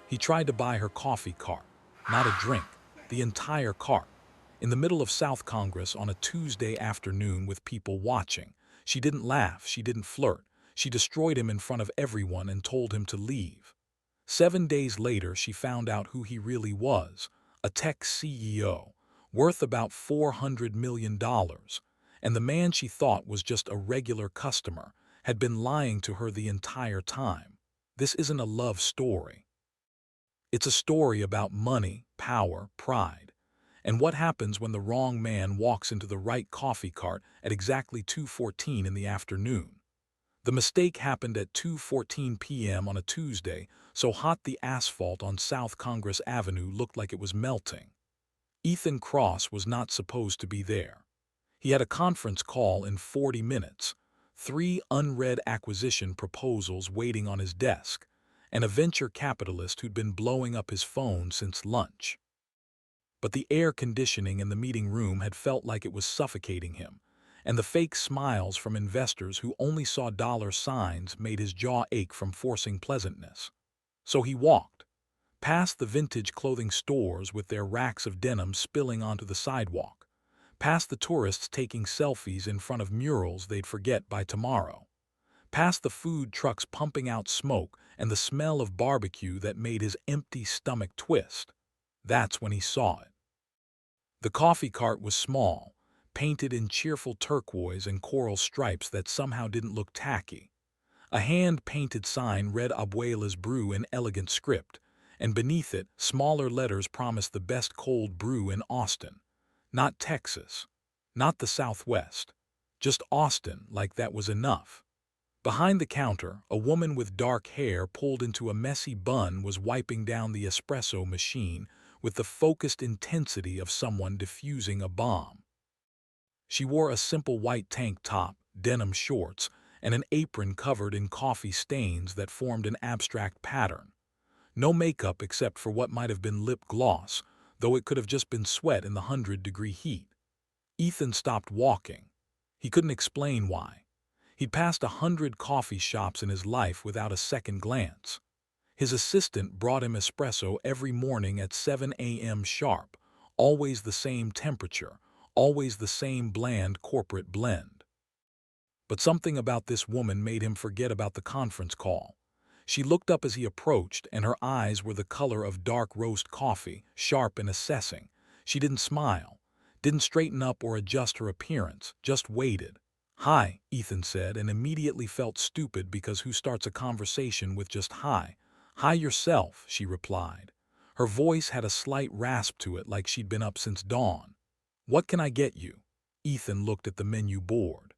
He tried to buy her coffee cart, not a drink, the entire cart. In the middle of South Congress on a Tuesday afternoon with people watching. She didn't laugh, she didn't flirt. She destroyed him in front of everyone and told him to leave. 7 days later, she found out who he really was, a tech CEO, worth about $400 million. And the man she thought was just a regular customer had been lying to her the entire time. This isn't a love story. It's a story about money, power, pride, and what happens when the wrong man walks into the right coffee cart at exactly 2:14 in the afternoon. The mistake happened at 2:14 p.m. on a Tuesday, so hot the asphalt on South Congress Avenue looked like it was melting. Ethan Cross was not supposed to be there. He had a conference call in 40 minutes, 3 unread acquisition proposals waiting on his desk, and a venture capitalist who'd been blowing up his phone since lunch. But the air conditioning in the meeting room had felt like it was suffocating him, and the fake smiles from investors who only saw dollar signs made his jaw ache from forcing pleasantness. So he walked, past the vintage clothing stores with their racks of denim spilling onto the sidewalk, past the tourists taking selfies in front of murals they'd forget by tomorrow, past the food trucks pumping out smoke and the smell of barbecue that made his empty stomach twist. That's when he saw it. The coffee cart was small, painted in cheerful turquoise and coral stripes that somehow didn't look tacky. A hand-painted sign read Abuela's Brew in elegant script, and beneath it, smaller letters promised the best cold brew in Austin. Not Texas, not the Southwest, just Austin, like that was enough. Behind the counter, a woman with dark hair pulled into a messy bun was wiping down the espresso machine with the focused intensity of someone defusing a bomb. She wore a simple white tank top, denim shorts, and an apron covered in coffee stains that formed an abstract pattern. No makeup except for what might have been lip gloss, though it could have just been sweat in the 100-degree heat. Ethan stopped walking. He couldn't explain why. He'd passed 100 coffee shops in his life without a second glance. His assistant brought him espresso every morning at 7 a.m. sharp, always the same temperature, always the same bland corporate blend. But something about this woman made him forget about the conference call. She looked up as he approached, and her eyes were the color of dark roast coffee, sharp and assessing. She didn't smile, didn't straighten up or adjust her appearance, just waited. "Hi," Ethan said, and immediately felt stupid because who starts a conversation with just "hi"? "Hi yourself," she replied. Her voice had a slight rasp to it like she'd been up since dawn. "What can I get you?" Ethan looked at the menu board.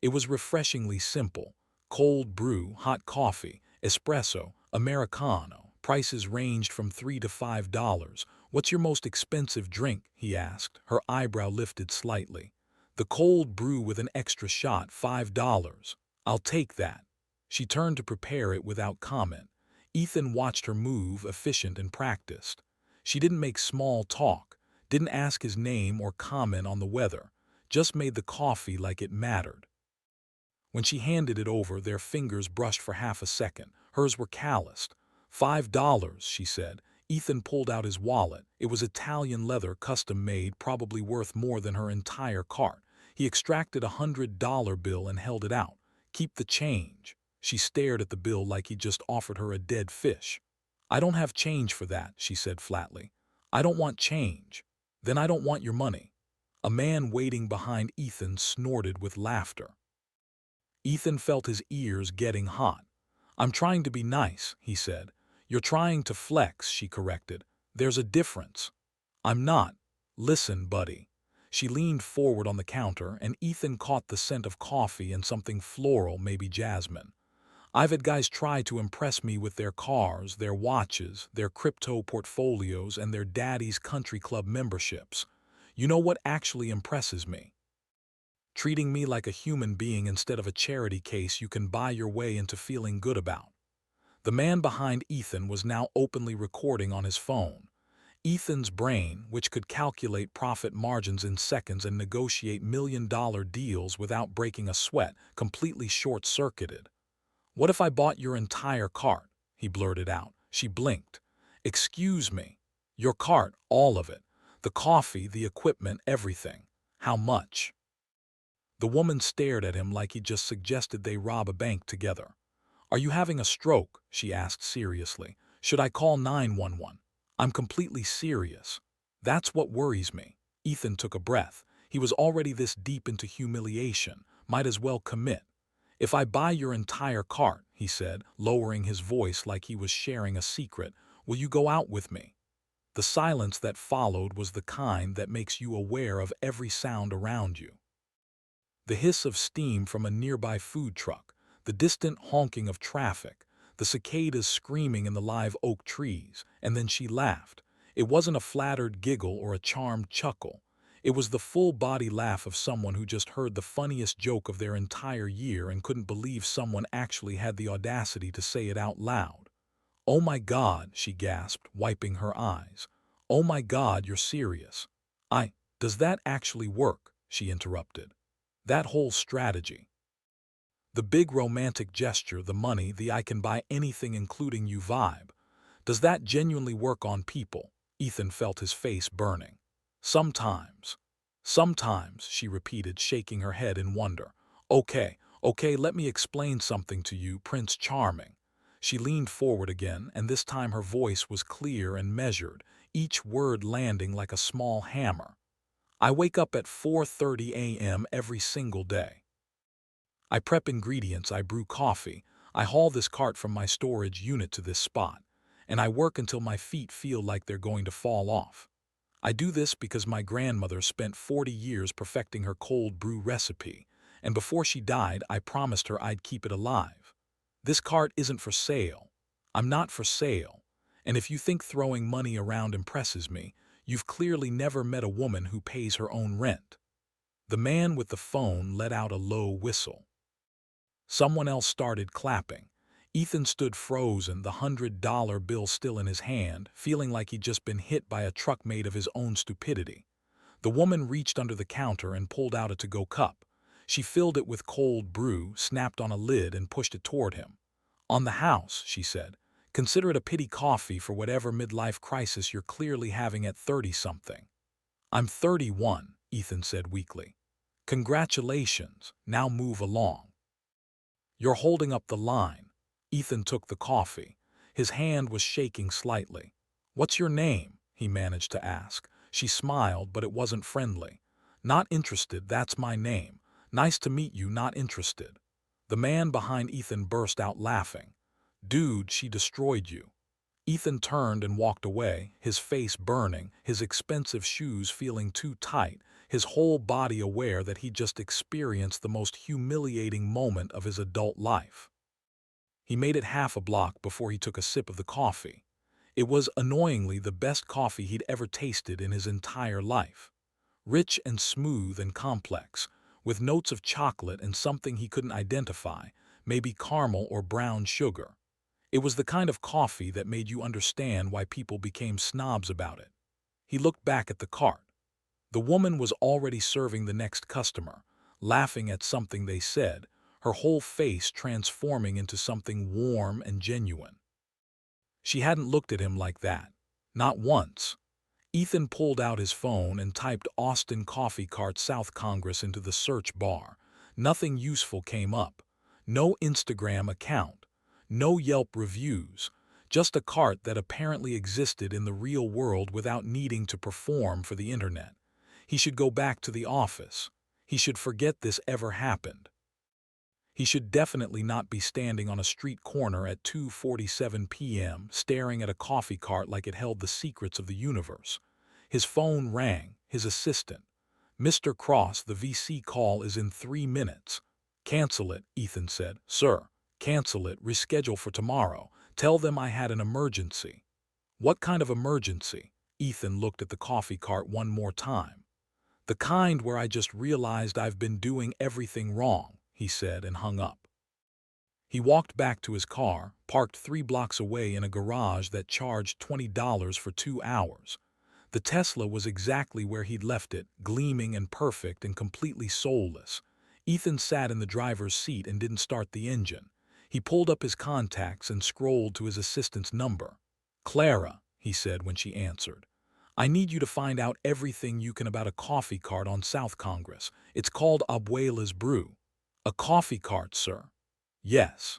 It was refreshingly simple. Cold brew, hot coffee, espresso, Americano. Prices ranged from $3 to $5. "What's your most expensive drink?" he asked, her eyebrow lifted slightly. "The cold brew with an extra shot, $5. "I'll take that." She turned to prepare it without comment. Ethan watched her move, efficient and practiced. She didn't make small talk, didn't ask his name or comment on the weather, just made the coffee like it mattered. When she handed it over, their fingers brushed for half a second. Hers were calloused. $5, she said. Ethan pulled out his wallet. It was Italian leather, custom-made, probably worth more than her entire cart. He extracted $100 bill and held it out. "Keep the change." She stared at the bill like he just offered her a dead fish. "I don't have change for that," she said flatly. "I don't want change." "Then I don't want your money." A man waiting behind Ethan snorted with laughter. Ethan felt his ears getting hot. "I'm trying to be nice," he said. "You're trying to flex," she corrected. "There's a difference." "I'm not." "Listen, buddy." She leaned forward on the counter, and Ethan caught the scent of coffee and something floral, maybe jasmine. "I've had guys try to impress me with their cars, their watches, their crypto portfolios, and their daddy's country club memberships. You know what actually impresses me? Treating me like a human being instead of a charity case you can buy your way into feeling good about." The man behind Ethan was now openly recording on his phone. Ethan's brain, which could calculate profit margins in seconds and negotiate million-dollar deals without breaking a sweat, completely short-circuited. "What if I bought your entire cart?" he blurted out. She blinked. "Excuse me. Your cart, all of it. The coffee, the equipment, everything. How much?" The woman stared at him like he just suggested they rob a bank together. "Are you having a stroke?" she asked seriously. "Should I call 911? I'm completely serious. That's what worries me." Ethan took a breath. He was already this deep into humiliation. Might as well commit. "If I buy your entire cart," he said, lowering his voice like he was sharing a secret, "will you go out with me?" The silence that followed was the kind that makes you aware of every sound around you. The hiss of steam from a nearby food truck, the distant honking of traffic, the cicadas screaming in the live oak trees, and then she laughed. It wasn't a flattered giggle or a charmed chuckle. It was the full-body laugh of someone who just heard the funniest joke of their entire year and couldn't believe someone actually had the audacity to say it out loud. "Oh my God," she gasped, wiping her eyes. "Oh my God, you're serious." Does that actually work?" she interrupted. "That whole strategy. The big romantic gesture, the money, the I can buy anything including you vibe. Does that genuinely work on people?" Ethan felt his face burning. "Sometimes. Sometimes," she repeated, shaking her head in wonder. Okay, let me explain something to you, Prince Charming." She leaned forward again, and this time her voice was clear and measured, each word landing like a small hammer. "I wake up at 4:30 a.m. every single day. I prep ingredients, I brew coffee, I haul this cart from my storage unit to this spot, and I work until my feet feel like they're going to fall off. I do this because my grandmother spent 40 years perfecting her cold brew recipe, and before she died, I promised her I'd keep it alive. This cart isn't for sale. I'm not for sale. And if you think throwing money around impresses me, you've clearly never met a woman who pays her own rent." The man with the phone let out a low whistle. Someone else started clapping. Ethan stood frozen, the $100 bill still in his hand, feeling like he'd just been hit by a truck made of his own stupidity. The woman reached under the counter and pulled out a to-go cup. She filled it with cold brew, snapped on a lid, and pushed it toward him. "On the house," she said. "Consider it a pity coffee for whatever midlife crisis you're clearly having at 30-something. "I'm 31, Ethan said weakly. "Congratulations, now move along." "You're holding up the line." Ethan took the coffee. His hand was shaking slightly. "What's your name?" he managed to ask. She smiled, but it wasn't friendly. "Not interested, that's my name. Nice to meet you, not interested." The man behind Ethan burst out laughing. "Dude, she destroyed you." Ethan turned and walked away, his face burning, his expensive shoes feeling too tight, his whole body aware that he'd just experienced the most humiliating moment of his adult life. He made it half a block before he took a sip of the coffee. It was, annoyingly, the best coffee he'd ever tasted in his entire life. Rich and smooth and complex, with notes of chocolate and something he couldn't identify, maybe caramel or brown sugar. It was the kind of coffee that made you understand why people became snobs about it. He looked back at the cart. The woman was already serving the next customer, laughing at something they said, her whole face transforming into something warm and genuine. She hadn't looked at him like that. Not once. Ethan pulled out his phone and typed Austin Coffee Cart South Congress into the search bar. Nothing useful came up. No Instagram account. No Yelp reviews. Just a cart that apparently existed in the real world without needing to perform for the internet. He should go back to the office. He should forget this ever happened. He should definitely not be standing on a street corner at 2:47 p.m. staring at a coffee cart like it held the secrets of the universe. His phone rang, his assistant. "Mr. Cross, the VC call is in 3 minutes. "Cancel it," Ethan said. "Sir, cancel it, reschedule for tomorrow. Tell them I had an emergency." "What kind of emergency?" Ethan looked at the coffee cart one more time. "The kind where I just realized I've been doing everything wrong," he said and hung up. He walked back to his car, parked 3 blocks away in a garage that charged $20 for 2 hours. The Tesla was exactly where he'd left it, gleaming and perfect and completely soulless. Ethan sat in the driver's seat and didn't start the engine. He pulled up his contacts and scrolled to his assistant's number. Clara, he said when she answered, I need you to find out everything you can about a coffee cart on South Congress. It's called Abuela's Brew. A coffee cart, sir. Yes.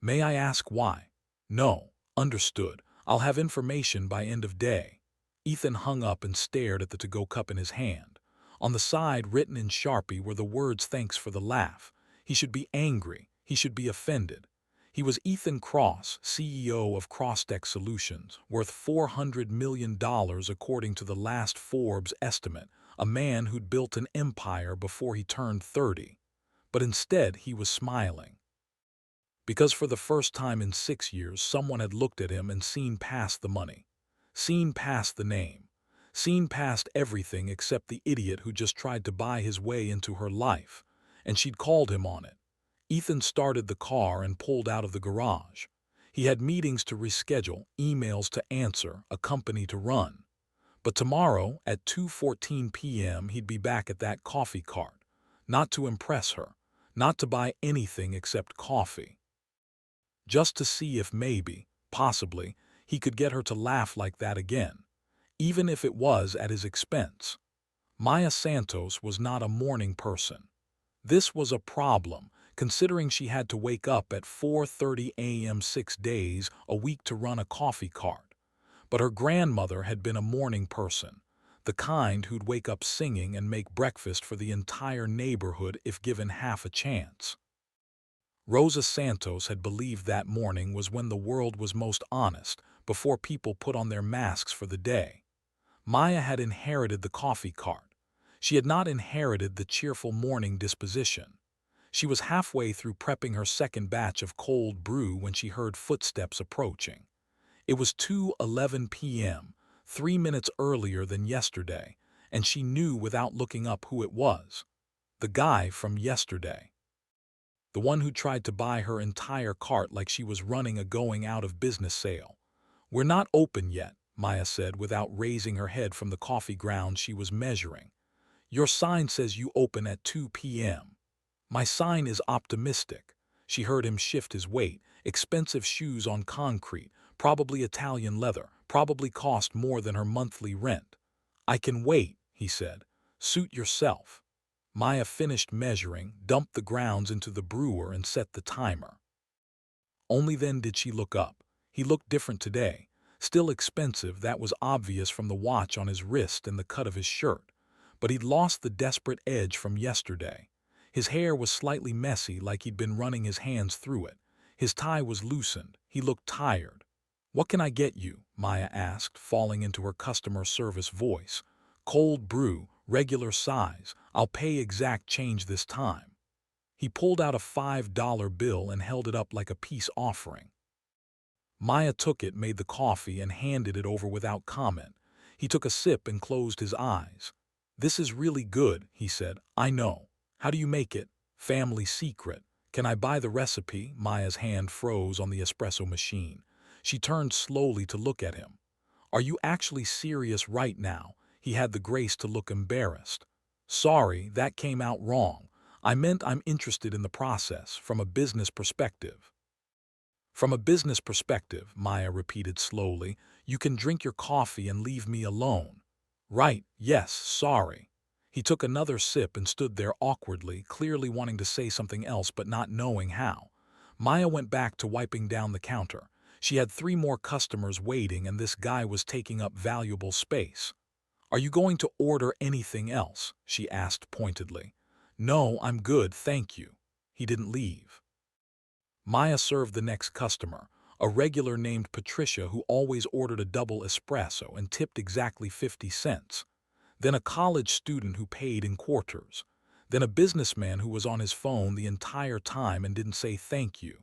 May I ask why? No. Understood. I'll have information by end of day. Ethan hung up and stared at the to-go cup in his hand. On the side, written in Sharpie, were the words thanks for the laugh. He should be angry. He should be offended. He was Ethan Cross, CEO of Crosstech Solutions, worth $400 million according to the last Forbes estimate, a man who'd built an empire before he turned 30. But instead, he was smiling. Because for the first time in 6 years, someone had looked at him and seen past the money, seen past the name, seen past everything except the idiot who just tried to buy his way into her life, and she'd called him on it. Ethan started the car and pulled out of the garage. He had meetings to reschedule, emails to answer, a company to run. But tomorrow, at 2:14 p.m., he'd be back at that coffee cart, not to impress her, not to buy anything except coffee. Just to see if maybe, possibly, he could get her to laugh like that again, even if it was at his expense. Maya Santos was not a morning person. This was a problem, considering she had to wake up at 4:30 a.m. 6 days a week to run a coffee cart. But her grandmother had been a morning person, the kind who'd wake up singing and make breakfast for the entire neighborhood if given half a chance. Rosa Santos had believed that morning was when the world was most honest, before people put on their masks for the day. Maya had inherited the coffee cart. She had not inherited the cheerful morning disposition. She was halfway through prepping her second batch of cold brew when she heard footsteps approaching. It was 2:11 p.m., 3 minutes earlier than yesterday, and she knew without looking up who it was. The guy from yesterday. The one who tried to buy her entire cart like she was running a going-out-of-business sale. We're not open yet, Maya said without raising her head from the coffee ground she was measuring. Your sign says you open at 2 p.m. My sign is optimistic. She heard him shift his weight. Expensive shoes on concrete, probably Italian leather, probably cost more than her monthly rent. I can wait, he said. Suit yourself. Maya finished measuring, dumped the grounds into the brewer and set the timer. Only then did she look up. He looked different today. Still expensive, that was obvious from the watch on his wrist and the cut of his shirt. But he'd lost the desperate edge from yesterday. His hair was slightly messy, like he'd been running his hands through it. His tie was loosened. He looked tired. What can I get you? Maya asked, falling into her customer service voice. Cold brew, regular size. I'll pay exact change this time. He pulled out a $5 bill and held it up like a peace offering. Maya took it, made the coffee, and handed it over without comment. He took a sip and closed his eyes. This is really good, he said. I know. How do you make it? Family secret. Can I buy the recipe? Maya's hand froze on the espresso machine. She turned slowly to look at him. Are you actually serious right now? He had the grace to look embarrassed. Sorry, that came out wrong. I meant I'm interested in the process, from a business perspective. From a business perspective, Maya repeated slowly, you can drink your coffee and leave me alone. Right, yes, sorry. He took another sip and stood there awkwardly, clearly wanting to say something else but not knowing how. Maya went back to wiping down the counter. She had 3 more customers waiting and this guy was taking up valuable space. Are you going to order anything else? She asked pointedly. No, I'm good, thank you. He didn't leave. Maya served the next customer, a regular named Patricia who always ordered a double espresso and tipped exactly 50 cents. Then a college student who paid in quarters. Then a businessman who was on his phone the entire time and didn't say thank you.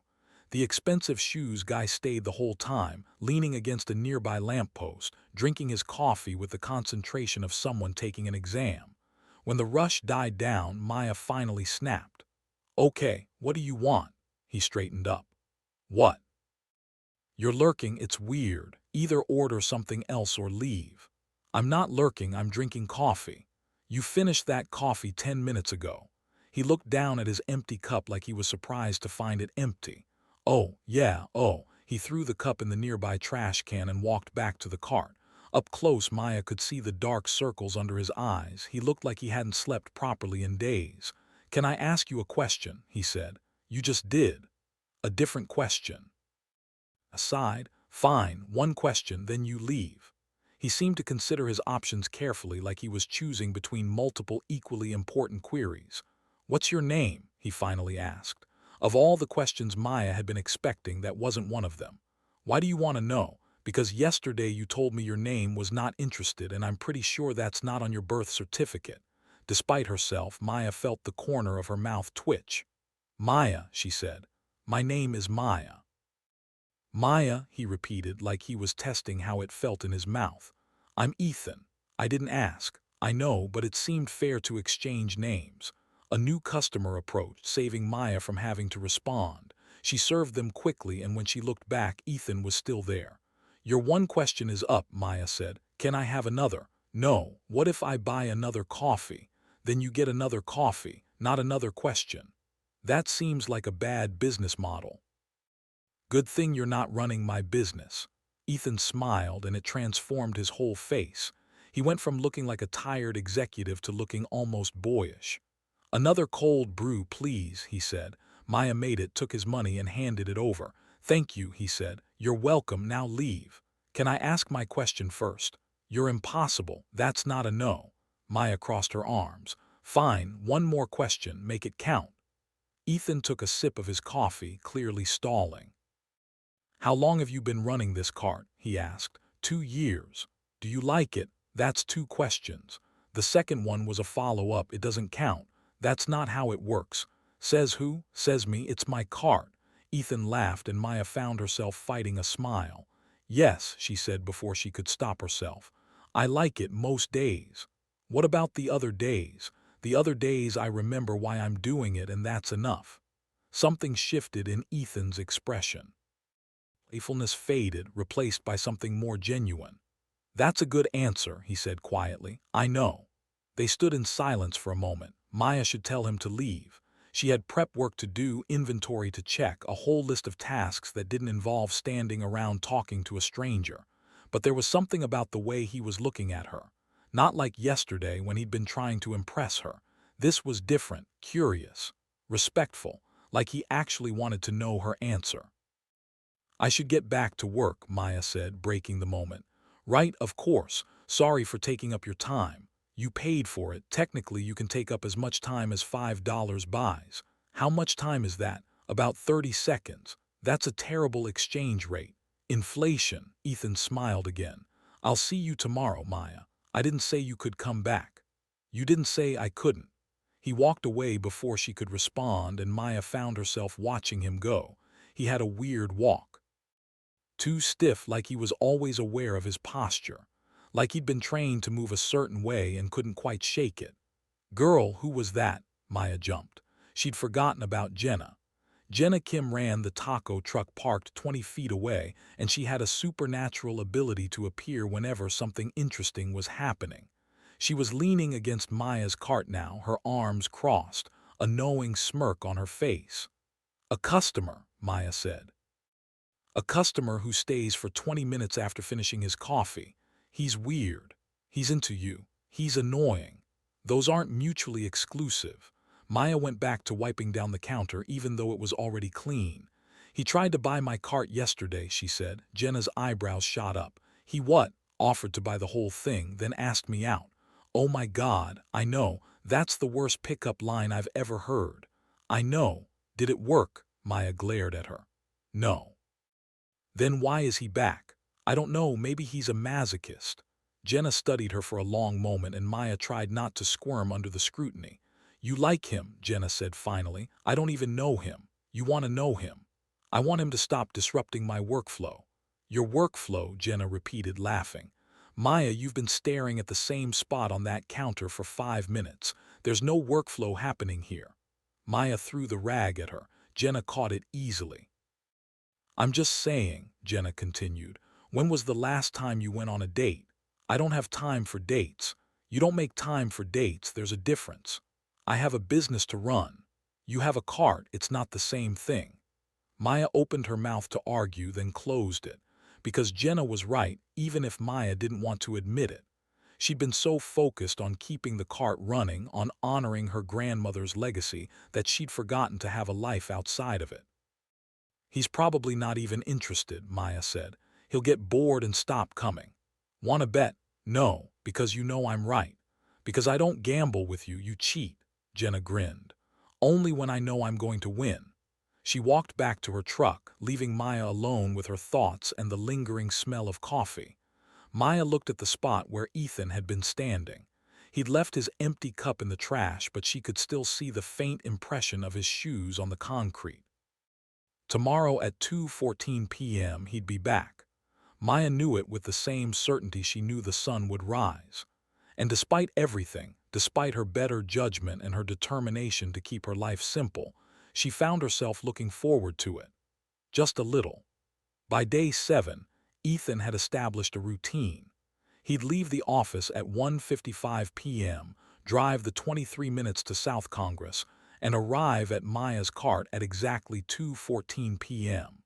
The expensive shoes guy stayed the whole time, leaning against a nearby lamppost, drinking his coffee with the concentration of someone taking an exam. When the rush died down, Maya finally snapped. Okay, what do you want? He straightened up. What? You're lurking, it's weird. Either order something else or leave. I'm not lurking, I'm drinking coffee. You finished that coffee 10 minutes ago. He looked down at his empty cup like he was surprised to find it empty. Oh, yeah, oh. He threw the cup in the nearby trash can and walked back to the cart. Up close, Maya could see the dark circles under his eyes. He looked like he hadn't slept properly in days. "Can I ask you a question?" he said. "You just did." "A different question." Aside, "Fine, one question, then you leave." He seemed to consider his options carefully, like he was choosing between multiple equally important queries. "What's your name?" he finally asked. Of all the questions Maya had been expecting, that wasn't one of them. "Why do you want to know?" "Because yesterday you told me your name was not interested, and I'm pretty sure that's not on your birth certificate." Despite herself, Maya felt the corner of her mouth twitch. "Maya," she said. "My name is Maya." "Maya," he repeated, like he was testing how it felt in his mouth. "I'm Ethan. I didn't ask. I know, but it seemed fair to exchange names." A new customer approached, saving Maya from having to respond. She served them quickly, and when she looked back, Ethan was still there. "Your one question is up," Maya said. "Can I have another?" "No. What if I buy another coffee?" "Then you get another coffee, not another question." "That seems like a bad business model." "Good thing you're not running my business." Ethan smiled, and it transformed his whole face. He went from looking like a tired executive to looking almost boyish. "Another cold brew, please," he said. Maya made it, took his money, and handed it over. "Thank you," he said. "You're welcome, now leave." "Can I ask my question first?" "You're impossible. That's not a no." Maya crossed her arms. "Fine, one more question, make it count." Ethan took a sip of his coffee, clearly stalling. "How long have you been running this cart?" he asked. "2 years. Do you like it?" "That's 2 questions. The second one was a follow-up. It doesn't count. That's not how it works." "Says who?" "Says me. It's my cart." Ethan laughed, and Maya found herself fighting a smile. "Yes," she said before she could stop herself. "I like it most days." "What about the other days?" "The other days I remember why I'm doing it, and that's enough." Something shifted in Ethan's expression. Playfulness faded, replaced by something more genuine. "That's a good answer," he said quietly. "I know." They stood in silence for a moment. Maya should tell him to leave. She had prep work to do, inventory to check, a whole list of tasks that didn't involve standing around talking to a stranger. But there was something about the way he was looking at her. Not like yesterday when he'd been trying to impress her. This was different, curious, respectful, like he actually wanted to know her answer. "I should get back to work," Maya said, breaking the moment. "Right, of course. Sorry for taking up your time. You paid for it. Technically, you can take up as much time as $5 buys." "How much time is that?" "About 30 seconds. That's a terrible exchange rate." "Inflation." Ethan smiled again. "I'll see you tomorrow, Maya. I didn't say you could come back." "You didn't say I couldn't." He walked away before she could respond, and Maya found herself watching him go. He had a weird walk. Too stiff, like he was always aware of his posture. Like he'd been trained to move a certain way and couldn't quite shake it. "Girl, who was that?" Maya jumped. She'd forgotten about Jenna. Jenna Kim ran the taco truck parked 20 feet away, and she had a supernatural ability to appear whenever something interesting was happening. She was leaning against Maya's cart now, her arms crossed, a knowing smirk on her face. "A customer," Maya said. "A customer who stays for 20 minutes after finishing his coffee. He's weird. He's into you. He's annoying. Those aren't mutually exclusive." Maya went back to wiping down the counter even though it was already clean. "He tried to buy my cart yesterday," she said. Jenna's eyebrows shot up. "He what?" "Offered to buy the whole thing, then asked me out." "Oh my God, I know. That's the worst pickup line I've ever heard." "I know. Did it work?" Maya glared at her. "No." "Then why is he back?" "I don't know, maybe he's a masochist." Jenna studied her for a long moment, and Maya tried not to squirm under the scrutiny. "You like him," Jenna said finally. "I don't even know him. You want to know him." "I want him to stop disrupting my workflow." "Your workflow," Jenna repeated, laughing. "Maya, you've been staring at the same spot on that counter for 5 minutes. There's no workflow happening here." Maya threw the rag at her. Jenna caught it easily. "I'm just saying," Jenna continued, "when was the last time you went on a date?" "I don't have time for dates." "You don't make time for dates, there's a difference." "I have a business to run." "You have a cart, it's not the same thing." Maya opened her mouth to argue, then closed it, because Jenna was right, even if Maya didn't want to admit it. She'd been so focused on keeping the cart running, on honoring her grandmother's legacy, that she'd forgotten to have a life outside of it. "He's probably not even interested," Maya said. "He'll get bored and stop coming." "Want to bet?" "No, because you know I'm right. Because I don't gamble with you, you cheat." Jenna grinned. "Only when I know I'm going to win." She walked back to her truck, leaving Maya alone with her thoughts and the lingering smell of coffee. Maya looked at the spot where Ethan had been standing. He'd left his empty cup in the trash, but she could still see the faint impression of his shoes on the concrete. Tomorrow at 2:14 p.m. he'd be back. Maya knew it with the same certainty she knew the sun would rise. And despite everything, despite her better judgment and her determination to keep her life simple, she found herself looking forward to it. Just a little. By day 7, Ethan had established a routine. He'd leave the office at 1:55 p.m., drive the 23 minutes to South Congress, and arrive at Maya's cart at exactly 2:14 p.m.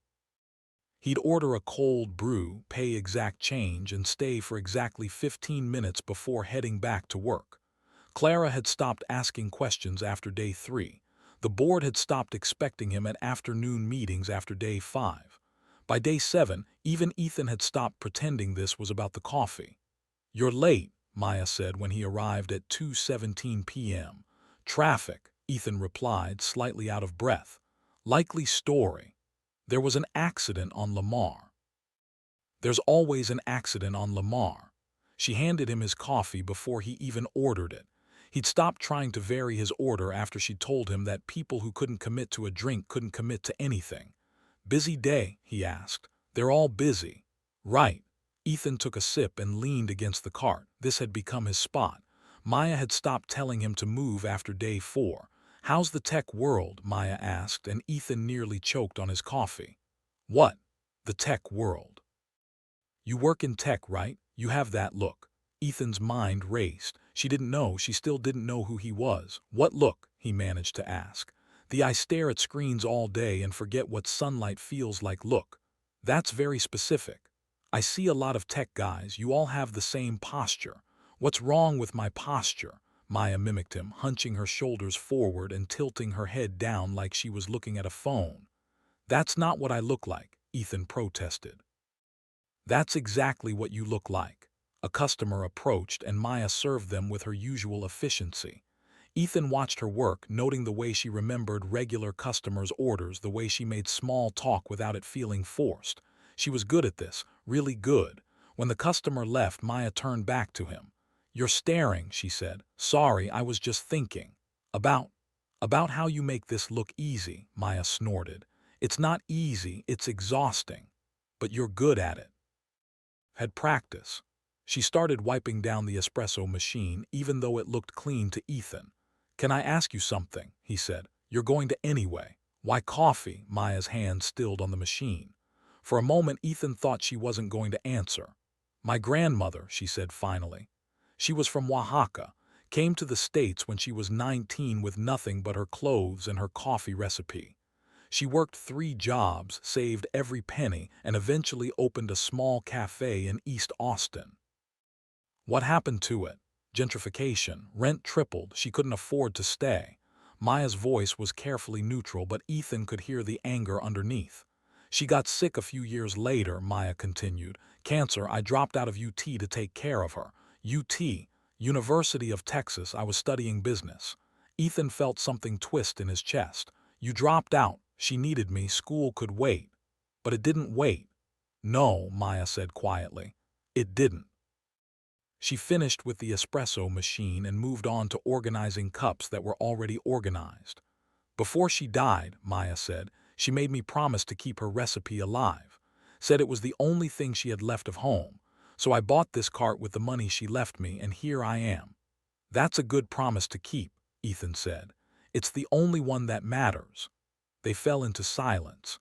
He'd order a cold brew, pay exact change, and stay for exactly 15 minutes before heading back to work. Clara had stopped asking questions after day 3. The board had stopped expecting him at afternoon meetings after day 5. By day 7, even Ethan had stopped pretending this was about the coffee. "You're late," Maya said when he arrived at 2:17 p.m. "Traffic," Ethan replied, slightly out of breath. "Likely story. There was an accident on Lamar." "There's always an accident on Lamar." She handed him his coffee before he even ordered it. He'd stopped trying to vary his order after she told him that people who couldn't commit to a drink couldn't commit to anything. "Busy day?" he asked. "They're all busy." "Right." Ethan took a sip and leaned against the cart. This had become his spot. Maya had stopped telling him to move after day 4. "How's the tech world?" Maya asked, and Ethan nearly choked on his coffee. "What? The tech world?" "You work in tech, right? You have that look." Ethan's mind raced. She still didn't know who he was. "What look?" he managed to ask. "I stare at screens all day and forget what sunlight feels like look." "That's very specific." "I see a lot of tech guys. You all have the same posture." "What's wrong with my posture?" Maya mimicked him, hunching her shoulders forward and tilting her head down like she was looking at a phone. "That's not what I look like," Ethan protested. "That's exactly what you look like." A customer approached, and Maya served them with her usual efficiency. Ethan watched her work, noting the way she remembered regular customers' orders, the way she made small talk without it feeling forced. She was good at this, really good. When the customer left, Maya turned back to him. "You're staring," she said. "Sorry, I was just thinking." About how you make this look easy," Maya snorted. "It's not easy, it's exhausting. But you're good at it." Had practice. She started wiping down the espresso machine, even though it looked clean to Ethan. "Can I ask you something?" he said. "You're going to anyway." "Why coffee?" Maya's hand stilled on the machine. For a moment, Ethan thought she wasn't going to answer. "My grandmother," she said finally. "She was from Oaxaca, came to the States when she was 19 with nothing but her clothes and her coffee recipe. She worked 3 jobs, saved every penny, and eventually opened a small cafe in East Austin." "What happened to it?" "Gentrification. Rent tripled. She couldn't afford to stay." Maya's voice was carefully neutral, but Ethan could hear the anger underneath. "She got sick a few years later," Maya continued. "Cancer. I dropped out of UT to take care of her." "UT? University of Texas. I was studying business." Ethan felt something twist in his chest. "You dropped out. She needed me. School could wait." "But it didn't wait." "No," Maya said quietly. "It didn't." She finished with the espresso machine and moved on to organizing cups that were already organized. "Before she died," Maya said, "she made me promise to keep her recipe alive. Said it was the only thing she had left of home. So I bought this cart with the money she left me, and here I am." "That's a good promise to keep," Ethan said. "It's the only one that matters." They fell into silence.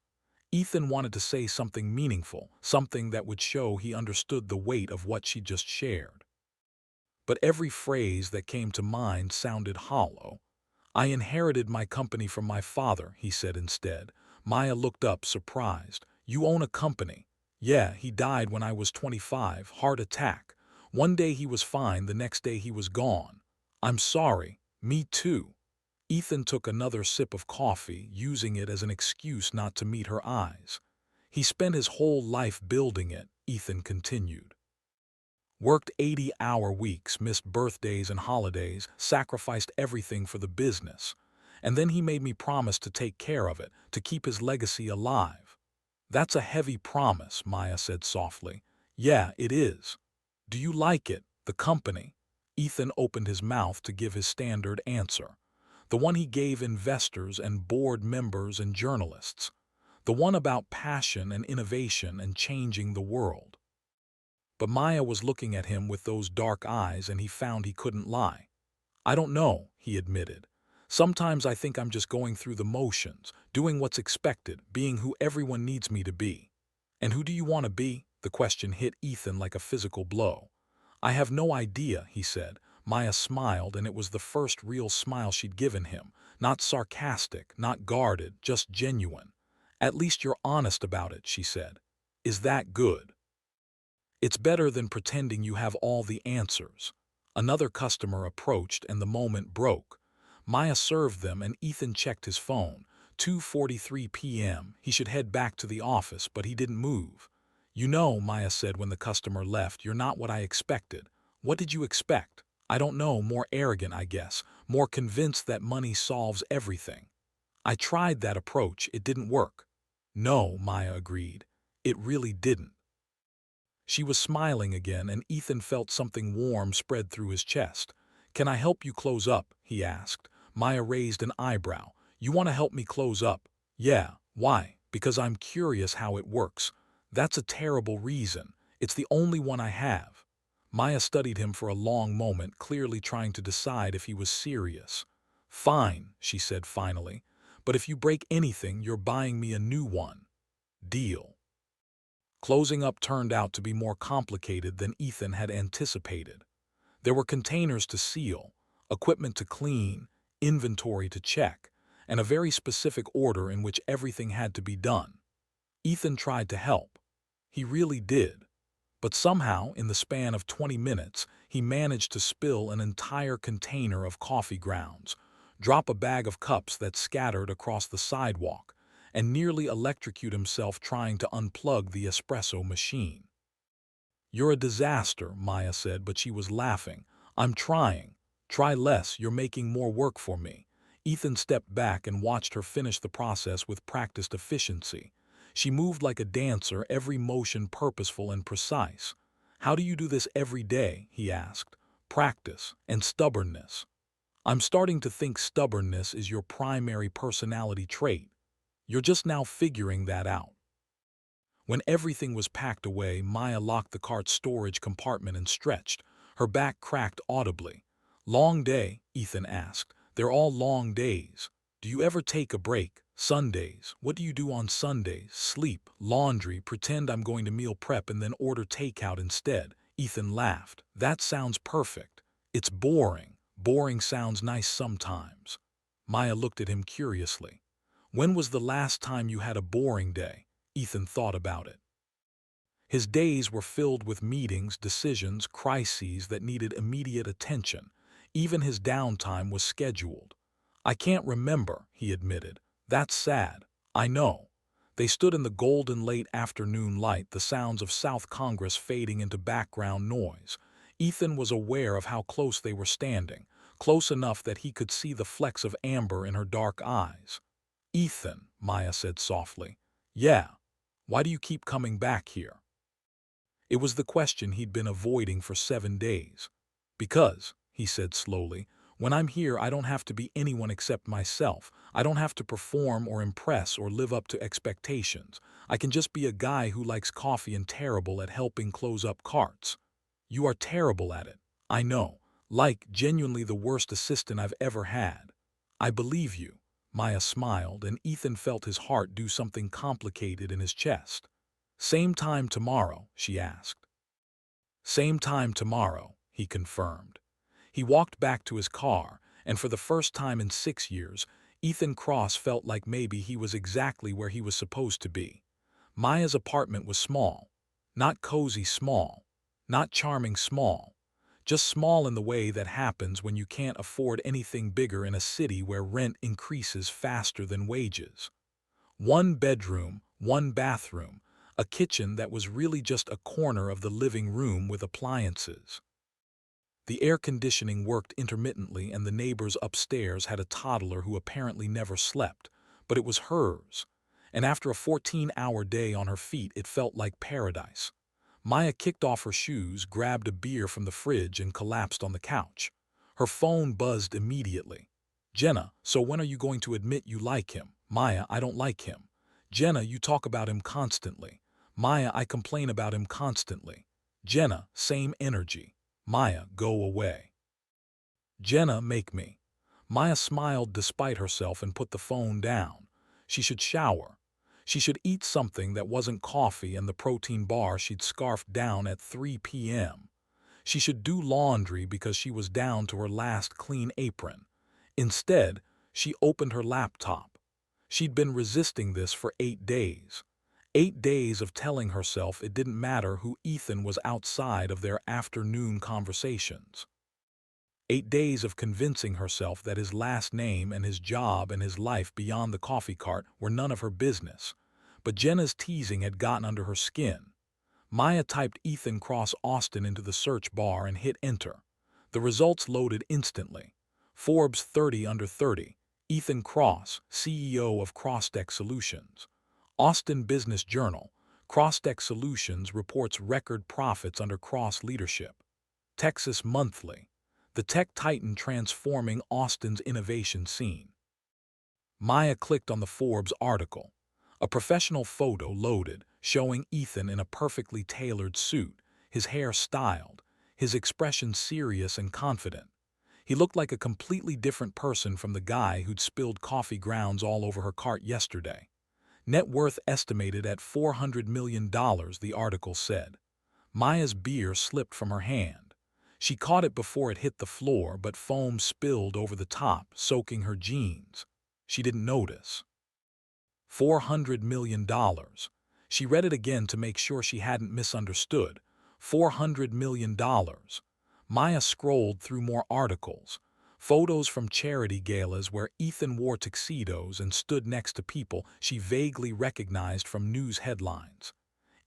Ethan wanted to say something meaningful, something that would show he understood the weight of what she just shared. But every phrase that came to mind sounded hollow. "I inherited my company from my father," he said instead. Maya looked up, surprised. You own a company? Yeah, he died when I was 25, heart attack. One day he was fine, the next day he was gone. I'm sorry. Me too. Ethan took another sip of coffee, using it as an excuse not to meet her eyes. He spent his whole life building it, Ethan continued. Worked 80-hour weeks, missed birthdays and holidays, sacrificed everything for the business. And then he made me promise to take care of it, to keep his legacy alive. That's a heavy promise, Maya said softly. Yeah, it is. Do you like it, the company? Ethan opened his mouth to give his standard answer. The one he gave investors and board members and journalists. The one about passion and innovation and changing the world. But Maya was looking at him with those dark eyes, and he found he couldn't lie. I don't know, he admitted. Sometimes I think I'm just going through the motions, doing what's expected, being who everyone needs me to be. And who do you want to be? The question hit Ethan like a physical blow. I have no idea, he said. Maya smiled, and it was the first real smile she'd given him. Not sarcastic, not guarded, just genuine. At least you're honest about it, she said. Is that good? It's better than pretending you have all the answers. Another customer approached, and the moment broke. Maya served them, and Ethan checked his phone. 2:43 p.m. He should head back to the office, but he didn't move. You know, Maya said when the customer left, you're not what I expected. What did you expect? I don't know, more arrogant, I guess, more convinced that money solves everything. I tried that approach, it didn't work. No, Maya agreed. It really didn't. She was smiling again, and Ethan felt something warm spread through his chest. Can I help you close up? He asked. Maya raised an eyebrow. You want to help me close up? Yeah. Why? Because I'm curious how it works. That's a terrible reason. It's the only one I have. Maya studied him for a long moment, clearly trying to decide if he was serious. Fine, she said finally. But if you break anything, you're buying me a new one. Deal. Closing up turned out to be more complicated than Ethan had anticipated. There were containers to seal, equipment to clean, inventory to check, and a very specific order in which everything had to be done. Ethan tried to help. He really did. But somehow, in the span of 20 minutes, he managed to spill an entire container of coffee grounds, drop a bag of cups that scattered across the sidewalk, and nearly electrocute himself trying to unplug the espresso machine. You're a disaster, Maya said, but she was laughing. I'm trying. Try less, you're making more work for me. Ethan stepped back and watched her finish the process with practiced efficiency. She moved like a dancer, every motion purposeful and precise. How do you do this every day? He asked. Practice and stubbornness. I'm starting to think stubbornness is your primary personality trait. You're just now figuring that out. When everything was packed away, Maya locked the cart's storage compartment and stretched. Her back cracked audibly. Long day? Ethan asked. They're all long days. Do you ever take a break? Sundays. What do you do on Sundays? Sleep, laundry, pretend I'm going to meal prep and then order takeout instead. Ethan laughed. That sounds perfect. It's boring. Boring sounds nice sometimes. Maya looked at him curiously. When was the last time you had a boring day? Ethan thought about it. His days were filled with meetings, decisions, crises that needed immediate attention. Even his downtime was scheduled. I can't remember, he admitted. That's sad. I know. They stood in the golden late afternoon light, the sounds of South Congress fading into background noise. Ethan was aware of how close they were standing, close enough that he could see the flecks of amber in her dark eyes. Ethan, Maya said softly. Yeah. Why do you keep coming back here? It was the question he'd been avoiding for 7 days. Because, he said slowly, when I'm here I don't have to be anyone except myself. I don't have to perform or impress or live up to expectations. I can just be a guy who likes coffee and terrible at helping close up carts. You are terrible at it. I know. Like, genuinely the worst assistant I've ever had. I believe you. Maya smiled, and Ethan felt his heart do something complicated in his chest. Same time tomorrow? She asked. Same time tomorrow, he confirmed. He walked back to his car, and for the first time in 6 years, Ethan Cross felt like maybe he was exactly where he was supposed to be. Maya's apartment was small. Not cozy small. Not charming small. Just small in the way that happens when you can't afford anything bigger in a city where rent increases faster than wages. One bedroom, one bathroom, a kitchen that was really just a corner of the living room with appliances. The air conditioning worked intermittently, and the neighbors upstairs had a toddler who apparently never slept, but it was hers. And after a 14-hour day on her feet, it felt like paradise. Maya kicked off her shoes, grabbed a beer from the fridge, and collapsed on the couch. Her phone buzzed immediately. Jenna, so when are you going to admit you like him? Maya, I don't like him. Jenna, you talk about him constantly. Maya, I complain about him constantly. Jenna, same energy. Maya, go away. Jenna, make me. Maya smiled despite herself and put the phone down. She should shower. She should eat something that wasn't coffee and the protein bar she'd scarfed down at 3 p.m. She should do laundry because she was down to her last clean apron. Instead, she opened her laptop. She'd been resisting this for 8 days. 8 days of telling herself it didn't matter who Ethan was outside of their afternoon conversations. 8 days of convincing herself that his last name and his job and his life beyond the coffee cart were none of her business. But Jenna's teasing had gotten under her skin. Maya typed Ethan Cross Austin into the search bar and hit enter. The results loaded instantly. Forbes 30 under 30. Ethan Cross, CEO of CrossTech Solutions. Austin Business Journal. CrossTech Solutions reports record profits under Cross leadership. Texas Monthly. The tech titan transforming Austin's innovation scene. Maya clicked on the Forbes article. A professional photo loaded, showing Ethan in a perfectly tailored suit, his hair styled, his expression serious and confident. He looked like a completely different person from the guy who'd spilled coffee grounds all over her cart yesterday. Net worth estimated at $400 million, the article said. Maya's beer slipped from her hand. She caught it before it hit the floor, but foam spilled over the top, soaking her jeans. She didn't notice. $400 million. She read it again to make sure she hadn't misunderstood. $400 million. Maya scrolled through more articles. Photos from charity galas where Ethan wore tuxedos and stood next to people she vaguely recognized from news headlines.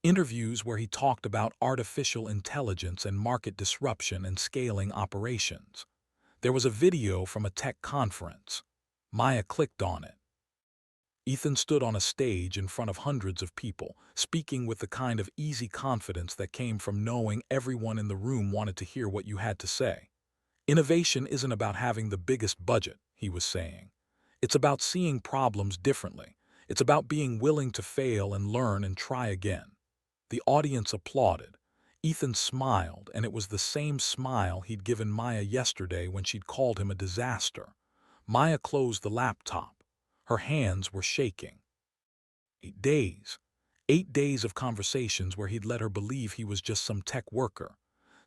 Interviews where he talked about artificial intelligence and market disruption and scaling operations. There was a video from a tech conference. Maya clicked on it. Ethan stood on a stage in front of hundreds of people, speaking with the kind of easy confidence that came from knowing everyone in the room wanted to hear what you had to say. Innovation isn't about having the biggest budget, he was saying. It's about seeing problems differently. It's about being willing to fail and learn and try again. The audience applauded. Ethan smiled, and it was the same smile he'd given Maya yesterday when she'd called him a disaster. Maya closed the laptop. Her hands were shaking. 8 days. 8 days of conversations where he'd let her believe he was just some tech worker.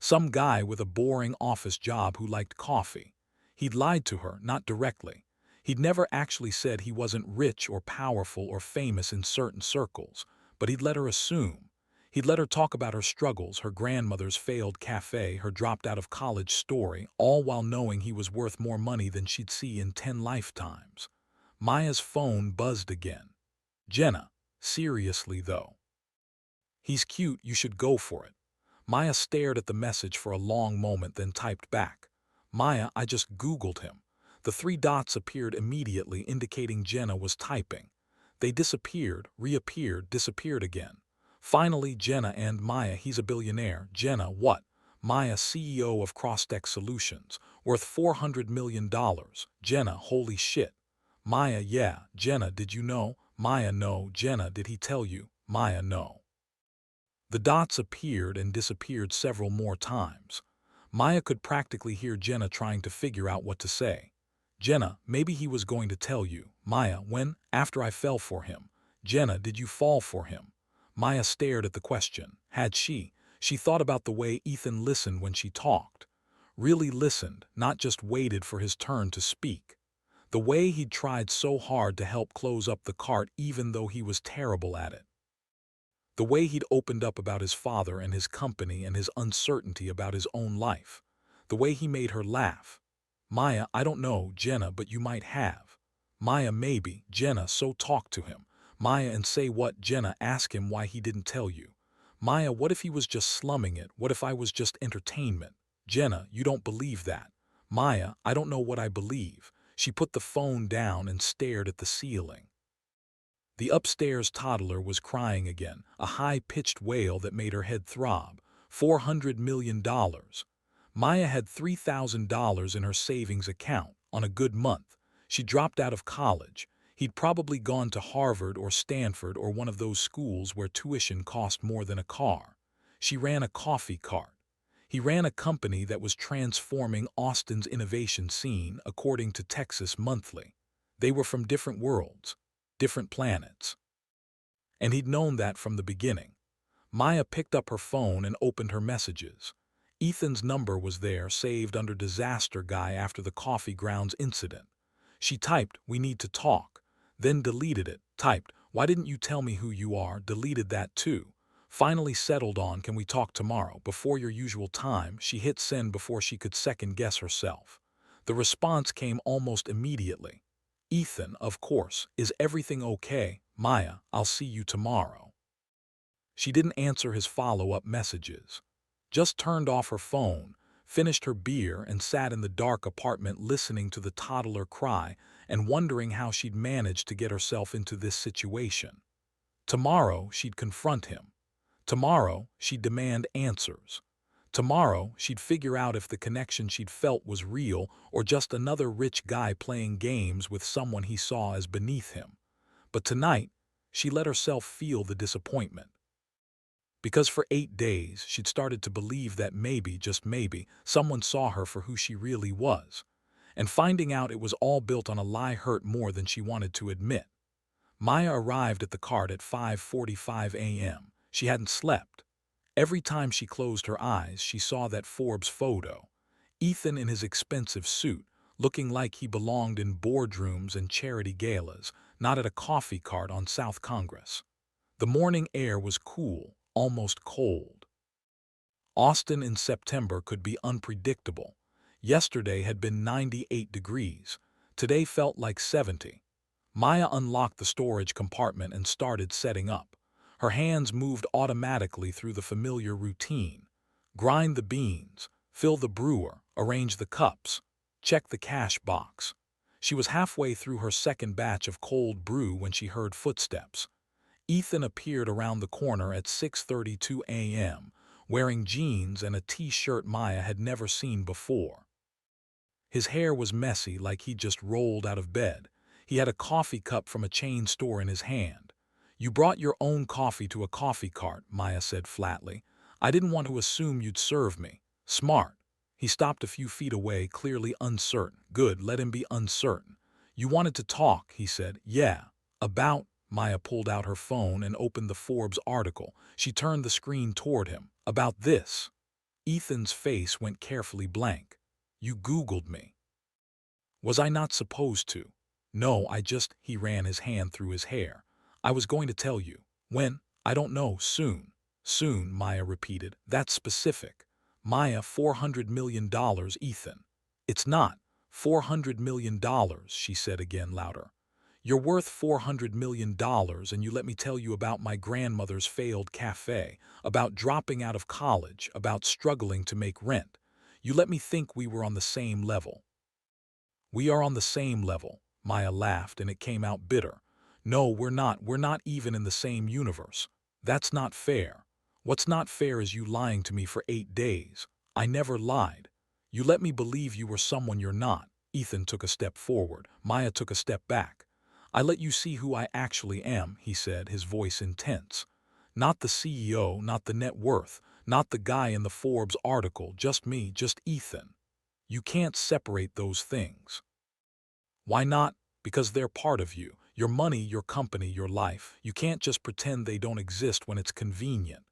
Some guy with a boring office job who liked coffee. He'd lied to her, not directly. He'd never actually said he wasn't rich or powerful or famous in certain circles, but he'd let her assume. He'd let her talk about her struggles, her grandmother's failed cafe, her dropped-out-of-college story, all while knowing he was worth more money than she'd see in 10 lifetimes. Maya's phone buzzed again. Jenna, seriously though. He's cute, you should go for it. Maya stared at the message for a long moment, then typed back. Maya, I just Googled him. The 3 dots appeared immediately, indicating Jenna was typing. They disappeared, reappeared, disappeared again. Finally, Jenna and Maya, he's a billionaire. Jenna, what? Maya, CEO of CrossTech Solutions, worth $400 million. Jenna, holy shit. Maya, yeah. Jenna, did you know? Maya, no. Jenna, did he tell you? Maya, no. The dots appeared and disappeared several more times. Maya could practically hear Jenna trying to figure out what to say. Jenna, maybe he was going to tell you. Maya, when? After I fell for him. Jenna, did you fall for him? Maya stared at the question. Had she? She thought about the way Ethan listened when she talked. Really listened, not just waited for his turn to speak. The way he'd tried so hard to help close up the cart even though he was terrible at it. The way he'd opened up about his father and his company and his uncertainty about his own life. The way he made her laugh. Maya, I don't know, Jenna, but you might have. Maya, maybe. Jenna, so talk to him. Maya, and say what? Jenna, ask him why he didn't tell you. Maya, what if he was just slumming it? What if I was just entertainment? Jenna, you don't believe that. Maya, I don't know what I believe. She put the phone down and stared at the ceiling. The upstairs toddler was crying again, a high-pitched wail that made her head throb. $400 million. Maya had $3,000 in her savings account on a good month. She dropped out of college. He'd probably gone to Harvard or Stanford or one of those schools where tuition cost more than a car. She ran a coffee cart. He ran a company that was transforming Austin's innovation scene, according to Texas Monthly. They were from different worlds, different planets. And he'd known that from the beginning. Maya picked up her phone and opened her messages. Ethan's number was there, saved under Disaster Guy after the coffee grounds incident. She typed, "We need to talk," then deleted it, typed, "Why didn't you tell me who you are?" Deleted that too. Finally settled on, "Can we talk tomorrow, before your usual time?" She hit send before she could second-guess herself. The response came almost immediately. "Ethan, of course. Is everything okay? Maya, I'll see you tomorrow." She didn't answer his follow-up messages. Just turned off her phone, finished her beer, and sat in the dark apartment listening to the toddler cry and wondering how she'd managed to get herself into this situation. Tomorrow, she'd confront him. Tomorrow, she'd demand answers. Tomorrow, she'd figure out if the connection she'd felt was real or just another rich guy playing games with someone he saw as beneath him. But tonight, she let herself feel the disappointment. Because for 8 days, she'd started to believe that maybe, just maybe, someone saw her for who she really was. And finding out it was all built on a lie hurt more than she wanted to admit. Maya arrived at the cart at 5:45 a.m. She hadn't slept. Every time she closed her eyes, she saw that Forbes photo. Ethan in his expensive suit, looking like he belonged in boardrooms and charity galas, not at a coffee cart on South Congress. The morning air was cool, almost cold. Austin in September could be unpredictable. Yesterday had been 98 degrees. Today felt like 70. Maya unlocked the storage compartment and started setting up. Her hands moved automatically through the familiar routine. Grind the beans, fill the brewer, arrange the cups, check the cash box. She was halfway through her second batch of cold brew when she heard footsteps. Ethan appeared around the corner at 6:32 a.m., wearing jeans and a t-shirt Maya had never seen before. His hair was messy, like he'd just rolled out of bed. He had a coffee cup from a chain store in his hand. "You brought your own coffee to a coffee cart," Maya said flatly. "I didn't want to assume you'd serve me." Smart. He stopped a few feet away, clearly uncertain. Good, let him be uncertain. "You wanted to talk," he said. "Yeah. About—" Maya pulled out her phone and opened the Forbes article. She turned the screen toward him. "About this." Ethan's face went carefully blank. "You Googled me." "Was I not supposed to?" "No, he ran his hand through his hair. "I was going to tell you." "When?" "I don't know. Soon." "Soon," Maya repeated. "That's specific." "Maya, $400 million, Ethan." "It's not. $400 million, she said again, louder. "You're worth $400 million, and you let me tell you about my grandmother's failed cafe, about dropping out of college, about struggling to make rent. You let me think we were on the same level." "We are on the same level," Maya laughed, and it came out bitter. "No, we're not. We're not even in the same universe. That's not fair. What's not fair is you lying to me for 8 days. I never lied. You let me believe you were someone you're not." Ethan took a step forward. Maya took a step back. "I let you see who I actually am," he said, his voice intense. "Not the CEO, not the net worth, not the guy in the Forbes article, just me, just Ethan. You can't separate those things." "Why not?" "Because they're part of you. Your money, your company, your life. You can't just pretend they don't exist when it's convenient."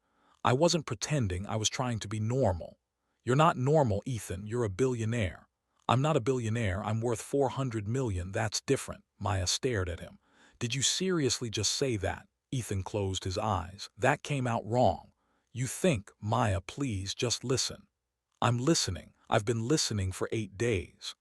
"I wasn't pretending, I was trying to be normal." "You're not normal, Ethan, you're a billionaire." I'm not a billionaire, I'm worth 400 million, that's different. Maya stared at him. Did you seriously just say that? Ethan closed his eyes. That came out wrong. You think, Maya, please just listen. I'm listening. I've been listening for 8 days.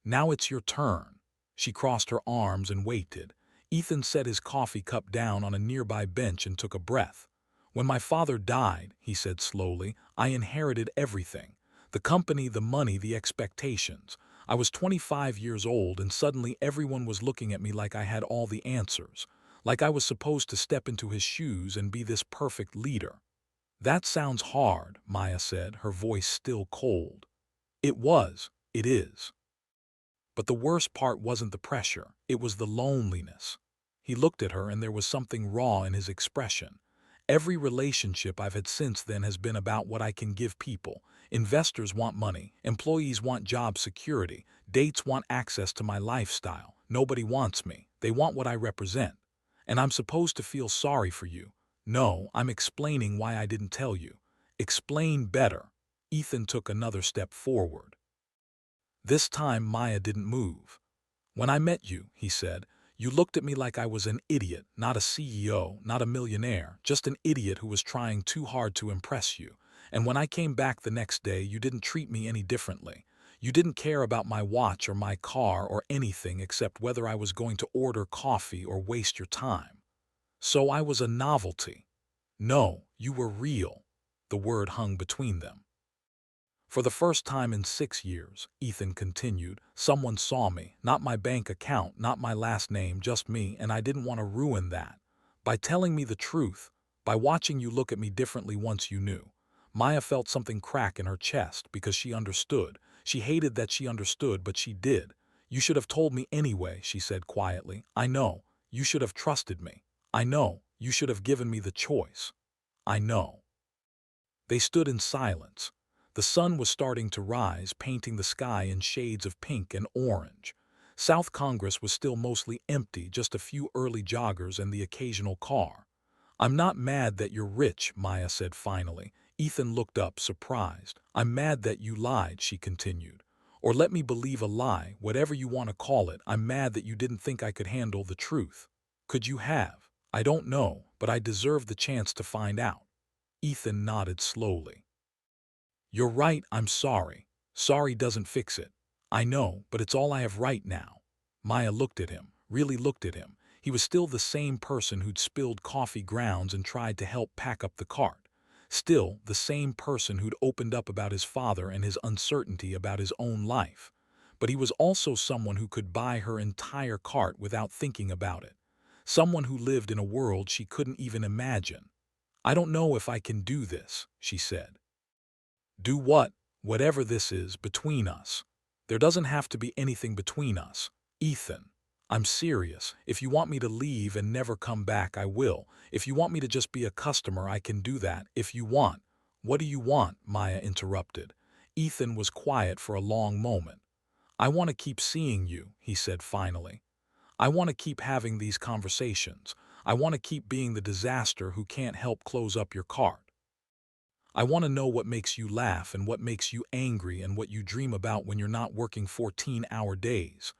Now it's your turn. She crossed her arms and waited. Ethan set his coffee cup down on a nearby bench and took a breath. When my father died, he said slowly, I inherited everything. The company, the money, the expectations. I was 25 years old and suddenly everyone was looking at me like I had all the answers. Like I was supposed to step into his shoes and be this perfect leader. That sounds hard, Maya said, her voice still cold. It was. It is. But the worst part wasn't the pressure, it was the loneliness. He looked at her and there was something raw in his expression. Every relationship I've had since then has been about what I can give people. Investors want money, employees want job security, dates want access to my lifestyle. Nobody wants me, they want what I represent. And I'm supposed to feel sorry for you. No, I'm explaining why I didn't tell you. Explain better. Ethan took another step forward. This time Maya didn't move. When I met you, he said, you looked at me like I was an idiot, not a CEO, not a millionaire, just an idiot who was trying too hard to impress you. And when I came back the next day, you didn't treat me any differently. You didn't care about my watch or my car or anything except whether I was going to order coffee or waste your time. So I was a novelty. No, you were real. The word hung between them. For the first time in 6 years, Ethan continued, someone saw me, not my bank account, not my last name, just me, and I didn't want to ruin that. By telling me the truth, by watching you look at me differently once you knew. Maya felt something crack in her chest because she understood. She hated that she understood, but she did. You should have told me anyway, she said quietly. I know. You should have trusted me. I know. You should have given me the choice. I know. They stood in silence. The sun was starting to rise, painting the sky in shades of pink and orange. South Congress was still mostly empty, just a few early joggers and the occasional car. I'm not mad that you're rich, Maya said finally. Ethan looked up, surprised. I'm mad that you lied, she continued. Or let me believe a lie, whatever you want to call it. I'm mad that you didn't think I could handle the truth. Could you have? I don't know, but I deserve the chance to find out. Ethan nodded slowly. You're right, I'm sorry. Sorry doesn't fix it. I know, but it's all I have right now. Maya looked at him, really looked at him. He was still the same person who'd spilled coffee grounds and tried to help pack up the cart. Still the same person who'd opened up about his father and his uncertainty about his own life. But he was also someone who could buy her entire cart without thinking about it. Someone who lived in a world she couldn't even imagine. I don't know if I can do this, she said. Do what? Whatever this is between us. There doesn't have to be anything between us. Ethan, I'm serious. If you want me to leave and never come back, I will. If you want me to just be a customer, I can do that. If you want. What do you want? Maya interrupted. Ethan was quiet for a long moment. I want to keep seeing you, he said finally. I want to keep having these conversations. I want to keep being the disaster who can't help close up your cart. I want to know what makes you laugh and what makes you angry and what you dream about when you're not working 14-hour days.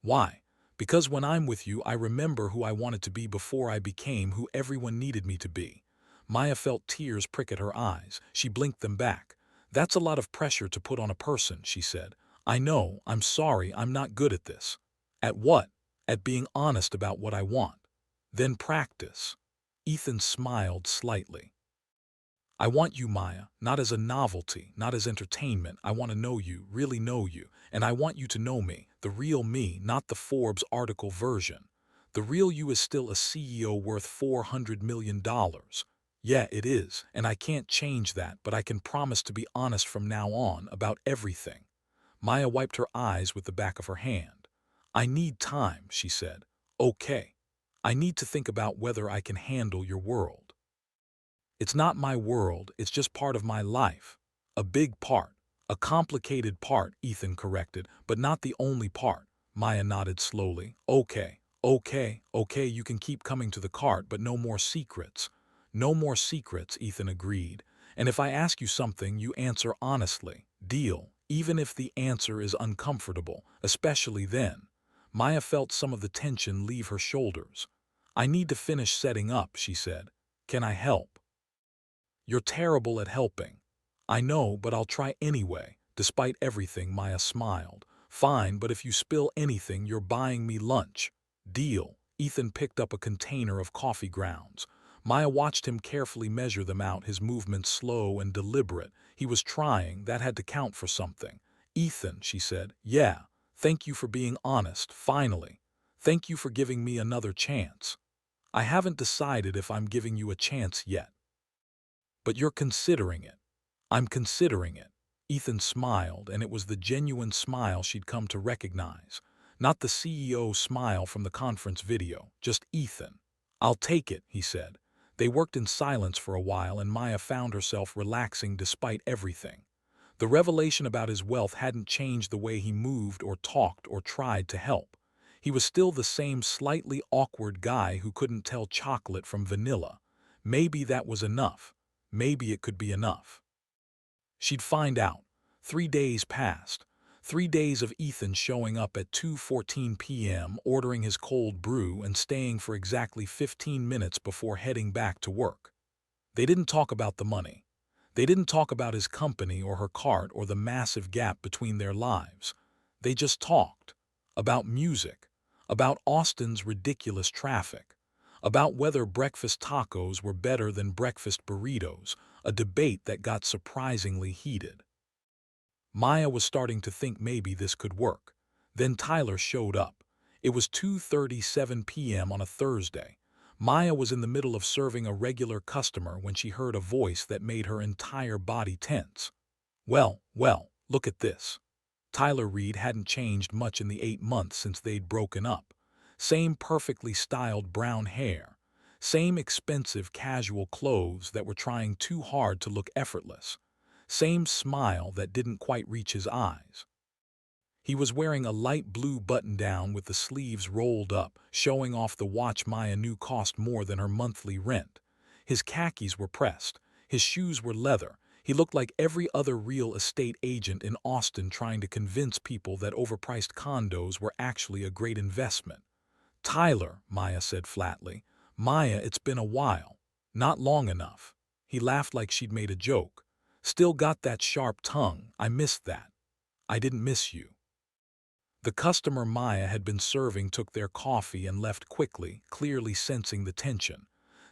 Why? Because when I'm with you, I remember who I wanted to be before I became who everyone needed me to be. Maya felt tears prick at her eyes. She blinked them back. That's a lot of pressure to put on a person, she said. I know, I'm sorry, I'm not good at this. At what? At being honest about what I want. Then practice. Ethan smiled slightly. I want you, Maya, not as a novelty, not as entertainment. I want to know you, really know you, and I want you to know me, the real me, not the Forbes article version. The real you is still a CEO worth $400 million. Yeah, it is, and I can't change that, but I can promise to be honest from now on about everything. Maya wiped her eyes with the back of her hand. I need time, she said. Okay. I need to think about whether I can handle your world. It's not my world, it's just part of my life. A big part. A complicated part, Ethan corrected, but not the only part. Maya nodded slowly. Okay, you can keep coming to the cart, but no more secrets. No more secrets, Ethan agreed. And if I ask you something, you answer honestly. Deal? even if the answer is uncomfortable, especially then. Maya felt some of the tension leave her shoulders. I need to finish setting up, she said. Can I help? You're terrible at helping. I know, but I'll try anyway. Despite everything, Maya smiled. Fine, but if you spill anything, you're buying me lunch. Deal. Ethan picked up a container of coffee grounds. Maya watched him carefully measure them out, his movements slow and deliberate. He was trying, that had to count for something. Ethan, she said, yeah, thank you for being honest, finally. Thank you for giving me another chance. I haven't decided if I'm giving you a chance yet. But you're considering it. I'm considering it. Ethan smiled, and it was the genuine smile she'd come to recognize. Not the CEO smile from the conference video, just Ethan. I'll take it, he said. They worked in silence for a while, and Maya found herself relaxing despite everything. The revelation about his wealth hadn't changed the way he moved or talked or tried to help. He was still the same slightly awkward guy who couldn't tell chocolate from vanilla. Maybe that was enough. Maybe it could be enough. She'd find out. 3 days passed. 3 days of Ethan showing up at 2:14 p.m., ordering his cold brew and staying for exactly 15 minutes before heading back to work. They didn't talk about the money. They didn't talk about his company or her cart or the massive gap between their lives. They just talked. About music. About Austin's ridiculous traffic. About whether breakfast tacos were better than breakfast burritos, a debate that got surprisingly heated. Maya was starting to think maybe this could work. Then Tyler showed up. It was 2:37 p.m. on a Thursday. Maya was in the middle of serving a regular customer when she heard a voice that made her entire body tense. Well, look at this. Tyler Reed hadn't changed much in the 8 months since they'd broken up. Same perfectly styled brown hair. Same expensive casual clothes that were trying too hard to look effortless. Same smile that didn't quite reach his eyes. He was wearing a light blue button-down with the sleeves rolled up, showing off the watch Maya knew cost more than her monthly rent. His khakis were pressed. His shoes were leather. He looked like every other real estate agent in Austin trying to convince people that overpriced condos were actually a great investment. Tyler, Maya said flatly. Maya, it's been a while. Not long enough. He laughed like she'd made a joke. Still got that sharp tongue. I missed that. I didn't miss you. The customer Maya had been serving took their coffee and left quickly, clearly sensing the tension.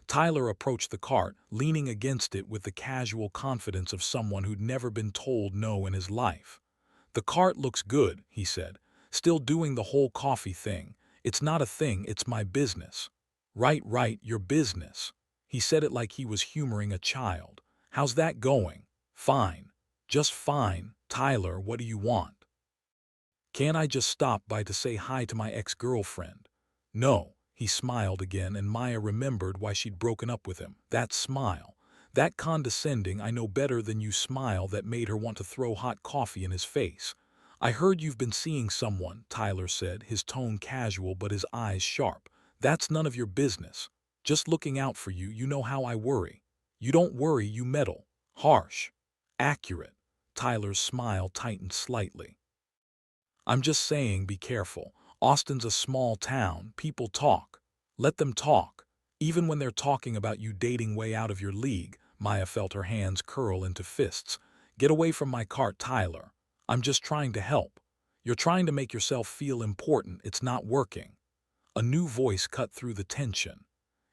Tyler approached the cart, leaning against it with the casual confidence of someone who'd never been told no in his life. The cart looks good, he said, still doing the whole coffee thing. It's not a thing, it's my business. Right, your business. He said it like he was humoring a child. How's that going? Fine. Just fine. Tyler, what do you want? Can't I just stop by to say hi to my ex-girlfriend? No. He smiled again, and Maya remembered why she'd broken up with him. That smile. That condescending, I know better than you smile that made her want to throw hot coffee in his face. I heard you've been seeing someone, Tyler said, his tone casual but his eyes sharp. That's none of your business. Just looking out for you, you know how I worry. You don't worry, you meddle. Harsh. Accurate. Tyler's smile tightened slightly. I'm just saying, be careful. Austin's a small town. People talk. Let them talk. Even when they're talking about you dating way out of your league. Maya felt her hands curl into fists. Get away from my cart, Tyler. I'm just trying to help. You're trying to make yourself feel important. It's not working. A new voice cut through the tension.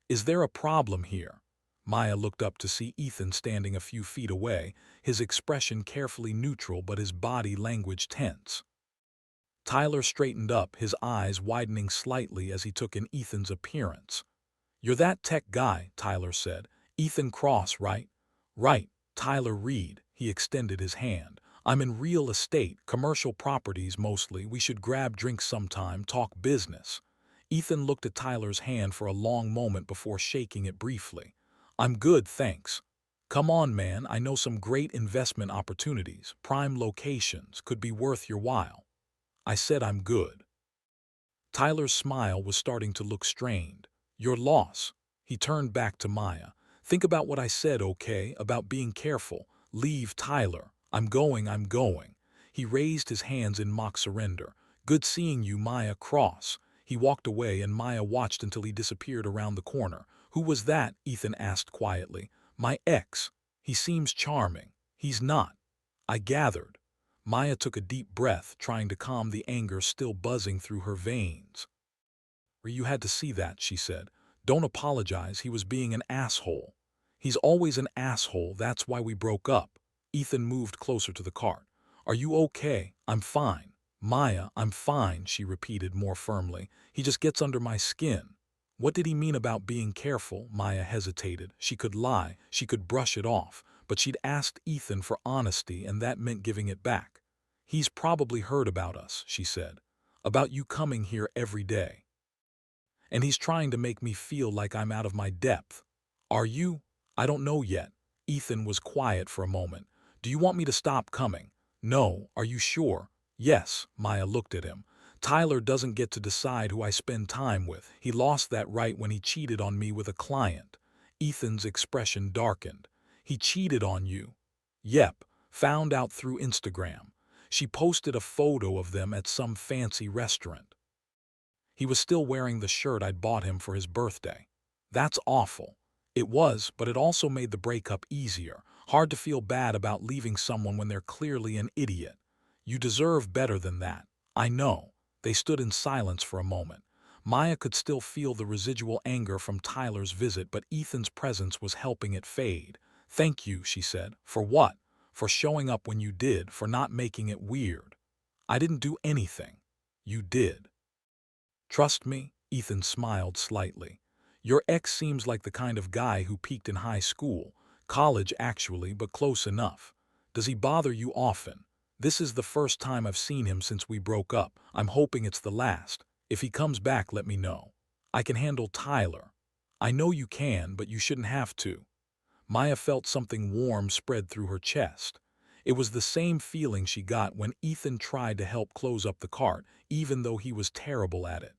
Is there a problem here? Maya looked up to see Ethan standing a few feet away, his expression carefully neutral but his body language tense. Tyler straightened up, his eyes widening slightly as he took in Ethan's appearance. You're that tech guy, Tyler said. Ethan Cross, right? Right, Tyler Reed. He extended his hand. I'm in real estate, commercial properties mostly. We should grab drinks sometime, talk business. Ethan looked at Tyler's hand for a long moment before shaking it briefly. I'm good, thanks. Come on, man, I know some great investment opportunities, prime locations, could be worth your while. I said I'm good. Tyler's smile was starting to look strained. Your loss. He turned back to Maya. Think about what I said, okay? About being careful. Leave, Tyler. I'm going. He raised his hands in mock surrender. "Good seeing you, Maya Cross." He walked away and Maya watched until he disappeared around the corner. "Who was that?" Ethan asked quietly. "My ex. He seems charming." "He's not." I gathered. Maya took a deep breath, trying to calm the anger still buzzing through her veins. "You had to see that," she said. "Don't apologize, he was being an asshole." "He's always an asshole, that's why we broke up." Ethan moved closer to the cart. "Are you okay?" "I'm fine." "Maya, I'm fine," she repeated more firmly. "He just gets under my skin." What did he mean about being careful? Maya hesitated. She could lie, she could brush it off, but she'd asked Ethan for honesty and that meant giving it back. "He's probably heard about us," she said. "About you coming here every day. And he's trying to make me feel like I'm out of my depth." "Are you?" "I don't know yet." Ethan was quiet for a moment. "Do you want me to stop coming?" "No." "Are you sure?" "Yes." Maya looked at him. "Tyler doesn't get to decide who I spend time with. He lost that right when he cheated on me with a client." Ethan's expression darkened. "He cheated on you?" "Yep. Found out through Instagram. She posted a photo of them at some fancy restaurant. He was still wearing the shirt I'd bought him for his birthday." "That's awful." "It was, but it also made the breakup easier. Hard to feel bad about leaving someone when they're clearly an idiot." "You deserve better than that." "I know." They stood in silence for a moment. Maya could still feel the residual anger from Tyler's visit, but Ethan's presence was helping it fade. "Thank you," she said. "For what?" "For showing up when you did, for not making it weird." "I didn't do anything." "You did." "Trust me?" Ethan smiled slightly. "Your ex seems like the kind of guy who peaked in high school. College, actually, but close enough. Does he bother you often?" "This is the first time I've seen him since we broke up. I'm hoping it's the last. If he comes back, let me know." "I can handle Tyler." "I know you can, but you shouldn't have to." Maya felt something warm spread through her chest. It was the same feeling she got when Ethan tried to help close up the cart, even though he was terrible at it.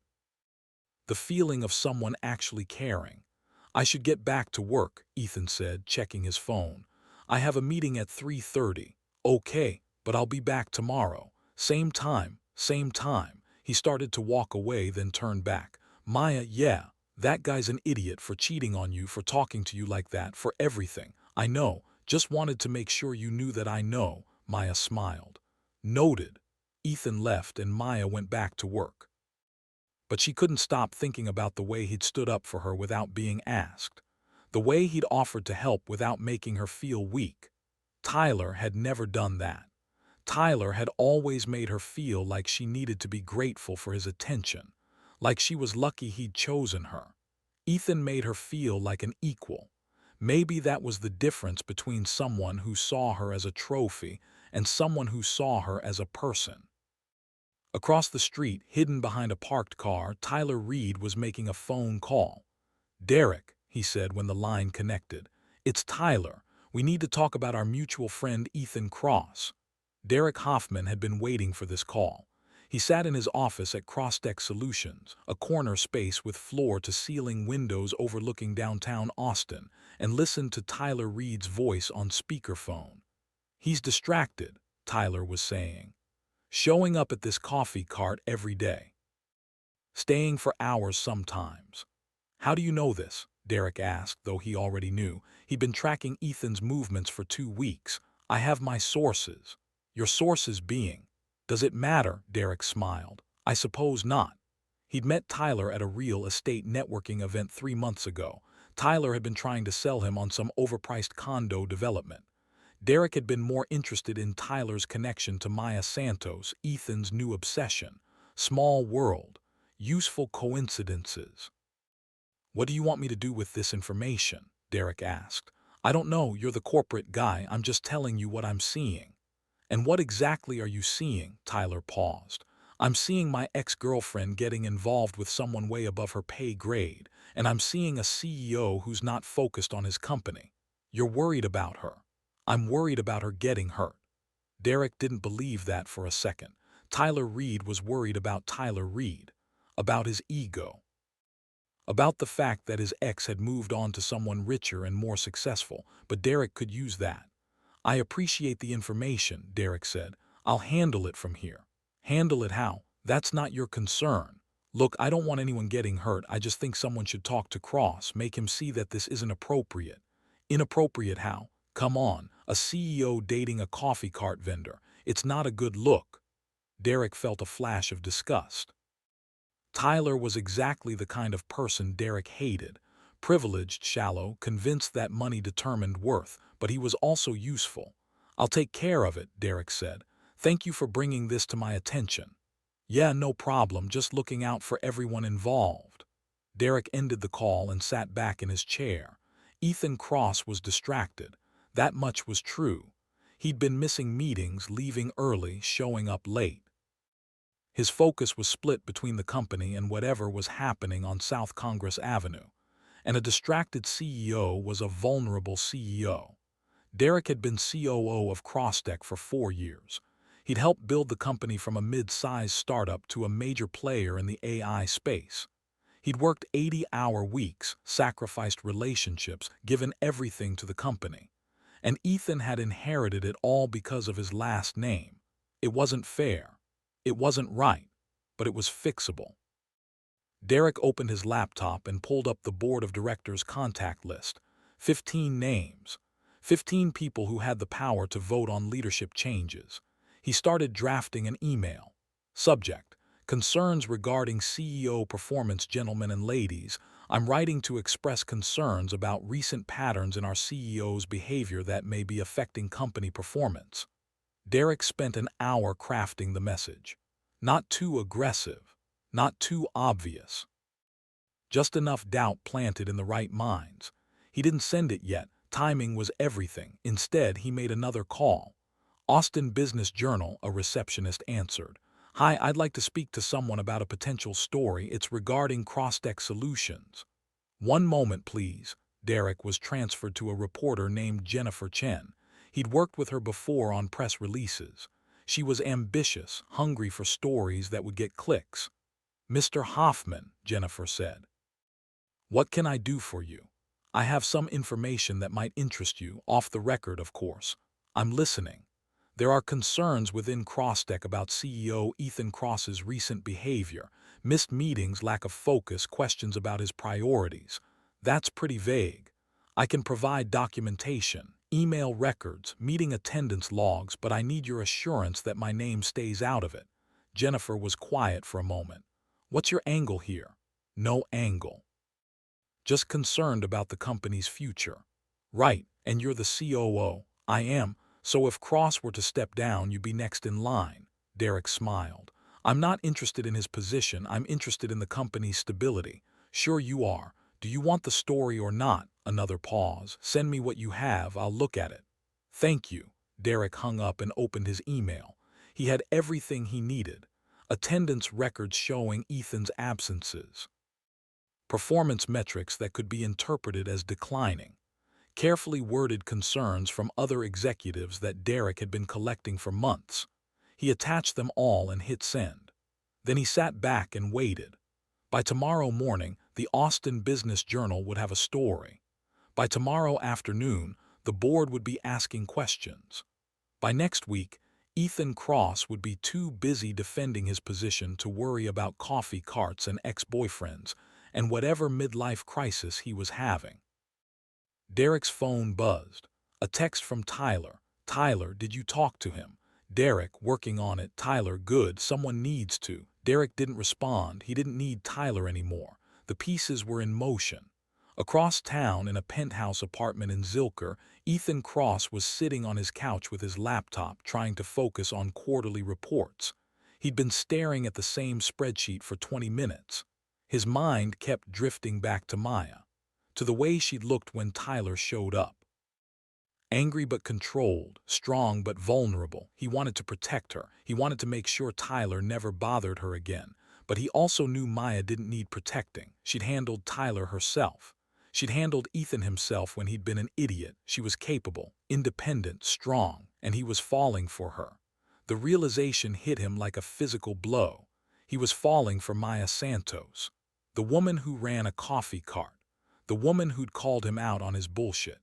The feeling of someone actually caring. "I should get back to work," Ethan said, checking his phone. "I have a meeting at 3:30. "Okay, but I'll be back tomorrow. Same time, same time." He started to walk away, then turned back. "Maya, yeah, that guy's an idiot for cheating on you, for talking to you like that, for everything. I know, just wanted to make sure you knew that I know." Maya smiled. "Noted." Ethan left and Maya went back to work. But she couldn't stop thinking about the way he'd stood up for her without being asked. The way he'd offered to help without making her feel weak. Tyler had never done that. Tyler had always made her feel like she needed to be grateful for his attention, like she was lucky he'd chosen her. Ethan made her feel like an equal. Maybe that was the difference between someone who saw her as a trophy and someone who saw her as a person. Across the street, hidden behind a parked car, Tyler Reed was making a phone call. "Derek," he said when the line connected. "It's Tyler. We need to talk about our mutual friend Ethan Cross." Derek Hoffman had been waiting for this call. He sat in his office at Crossdeck Solutions, a corner space with floor-to-ceiling windows overlooking downtown Austin, and listened to Tyler Reed's voice on speakerphone. "He's distracted," Tyler was saying. "Showing up at this coffee cart every day. Staying for hours sometimes." "How do you know this?" Derek asked, though he already knew. He'd been tracking Ethan's movements for 2 weeks. "I have my sources." "Your sources being?" "Does it matter?" Derek smiled. "I suppose not." He'd met Tyler at a real estate networking event 3 months ago. Tyler had been trying to sell him on some overpriced condo development. Derek had been more interested in Tyler's connection to Maya Santos, Ethan's new obsession. Small world. Useful coincidences. "What do you want me to do with this information?" Derek asked. "I don't know, you're the corporate guy, I'm just telling you what I'm seeing." "And what exactly are you seeing?" Tyler paused. "I'm seeing my ex-girlfriend getting involved with someone way above her pay grade, and I'm seeing a CEO who's not focused on his company." "You're worried about her." "I'm worried about her getting hurt." Derek didn't believe that for a second. Tyler Reed was worried about Tyler Reed, about his ego, about the fact that his ex had moved on to someone richer and more successful, but Derek could use that. "I appreciate the information," Derek said. I'll handle it from here. Handle it how? That's not your concern. Look, I don't want anyone getting hurt. I just think someone should talk to Cross, make him see that this isn't appropriate. Inappropriate how? Come on, a CEO dating a coffee cart vendor. It's not a good look. Derek felt a flash of disgust. Tyler was exactly the kind of person Derek hated. Privileged, shallow, convinced that money determined worth, but he was also useful. I'll take care of it, Derek said. Thank you for bringing this to my attention. Yeah, no problem, just looking out for everyone involved. Derek ended the call and sat back in his chair. Ethan Cross was distracted. That much was true. He'd been missing meetings, leaving early, showing up late. His focus was split between the company and whatever was happening on South Congress Avenue. And a distracted CEO was a vulnerable CEO. Derek had been COO of CrossTech for 4 years. He'd helped build the company from a mid-sized startup to a major player in the AI space. He'd worked 80-hour weeks, sacrificed relationships, given everything to the company. And Ethan had inherited it all because of his last name. It wasn't fair. It wasn't right, but it was fixable. Derek opened his laptop and pulled up the board of directors' contact list. 15 names. 15 people who had the power to vote on leadership changes. He started drafting an email. Subject: Concerns regarding CEO performance. Gentlemen and ladies, I'm writing to express concerns about recent patterns in our CEO's behavior that may be affecting company performance. Derek spent an hour crafting the message. Not too aggressive, not too obvious. Just enough doubt planted in the right minds. He didn't send it yet. Timing was everything. Instead, he made another call. Austin Business Journal, a receptionist answered. Hi, I'd like to speak to someone about a potential story. It's regarding CrossTech Solutions. One moment, please. Derek was transferred to a reporter named Jennifer Chen. He'd worked with her before on press releases. She was ambitious, hungry for stories that would get clicks. Mr. Hoffman, Jennifer said. What can I do for you? I have some information that might interest you, off the record, of course. I'm listening. There are concerns within CrossTech about CEO Ethan Cross's recent behavior, missed meetings, lack of focus, questions about his priorities. That's pretty vague. I can provide documentation, email records, meeting attendance logs, but I need your assurance that my name stays out of it. Jennifer was quiet for a moment. What's your angle here? No angle. Just concerned about the company's future. Right, and you're the COO. I am. So if Cross were to step down, you'd be next in line. Derek smiled. I'm not interested in his position. I'm interested in the company's stability. Sure you are. Do you want the story or not? Another pause. Send me what you have. I'll look at it. Thank you. Derek hung up and opened his email. He had everything he needed. Attendance records showing Ethan's absences. Performance metrics that could be interpreted as declining. Carefully worded concerns from other executives that Derek had been collecting for months. He attached them all and hit send. Then he sat back and waited. By tomorrow morning, the Austin Business Journal would have a story. By tomorrow afternoon, the board would be asking questions. By next week, Ethan Cross would be too busy defending his position to worry about coffee carts and ex-boyfriends and whatever midlife crisis he was having. Derek's phone buzzed. A text from Tyler. Tyler, did you talk to him? Derek, working on it. Tyler, good, someone needs to. Derek didn't respond. He didn't need Tyler anymore. The pieces were in motion. Across town, in a penthouse apartment in Zilker, Ethan Cross was sitting on his couch with his laptop, trying to focus on quarterly reports. He'd been staring at the same spreadsheet for 20 minutes. His mind kept drifting back to Maya, to the way she'd looked when Tyler showed up. Angry but controlled, strong but vulnerable. He wanted to protect her. He wanted to make sure Tyler never bothered her again. But he also knew Maya didn't need protecting. She'd handled Tyler herself. She'd handled Ethan himself when he'd been an idiot. She was capable, independent, strong, and he was falling for her. The realization hit him like a physical blow. He was falling for Maya Santos, the woman who ran a coffee cart, the woman who'd called him out on his bullshit.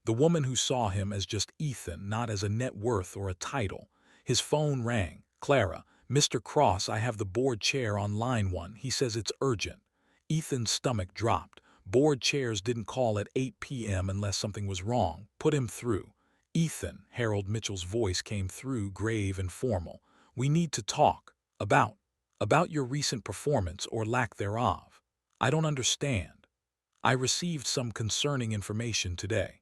The woman who saw him as just Ethan, not as a net worth or a title. His phone rang. "Clara, Mr. Cross, I have the board chair on line 1. He says it's urgent." Ethan's stomach dropped. Board chairs didn't call at 8 p.m. unless something was wrong. "Put him through." "Ethan," Harold Mitchell's voice came through, grave and formal. "We need to talk. About your recent performance or lack thereof. I don't understand. I received some concerning information today.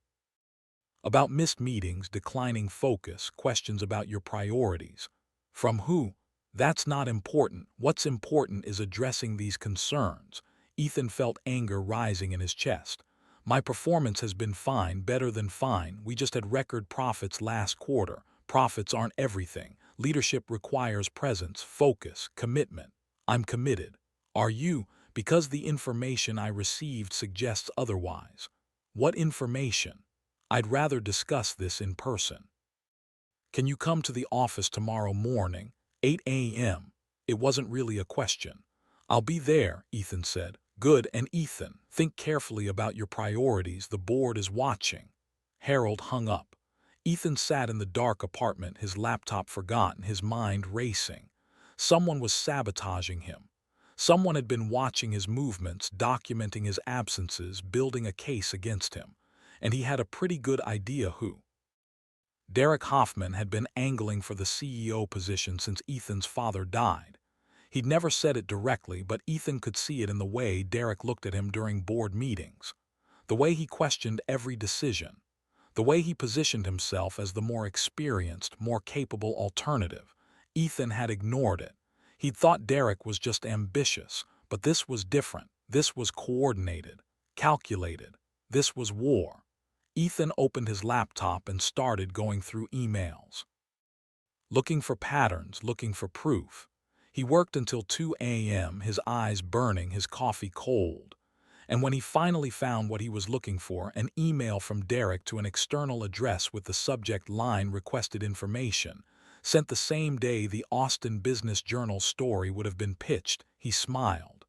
About missed meetings, declining focus, questions about your priorities. From who? That's not important. What's important is addressing these concerns." Ethan felt anger rising in his chest. "My performance has been fine, better than fine. We just had record profits last quarter. Profits aren't everything. Leadership requires presence, focus, commitment. I'm committed. Are you? Because the information I received suggests otherwise." "What information?" "I'd rather discuss this in person." "Can you come to the office tomorrow morning, 8 a.m.? It wasn't really a question. "I'll be there," Ethan said. "Good, and Ethan, think carefully about your priorities. The board is watching." Harold hung up. Ethan sat in the dark apartment, his laptop forgotten, his mind racing. Someone was sabotaging him. Someone had been watching his movements, documenting his absences, building a case against him. And he had a pretty good idea who. Derek Hoffman had been angling for the CEO position since Ethan's father died. He'd never said it directly, but Ethan could see it in the way Derek looked at him during board meetings, the way he questioned every decision, the way he positioned himself as the more experienced, more capable alternative. Ethan had ignored it. He'd thought Derek was just ambitious, but this was different. This was coordinated, calculated. This was war. Ethan opened his laptop and started going through emails, looking for patterns, looking for proof. He worked until 2 a.m., his eyes burning, his coffee cold. And when he finally found what he was looking for, an email from Derek to an external address with the subject line "Requested Information," sent the same day the Austin Business Journal story would have been pitched, he smiled.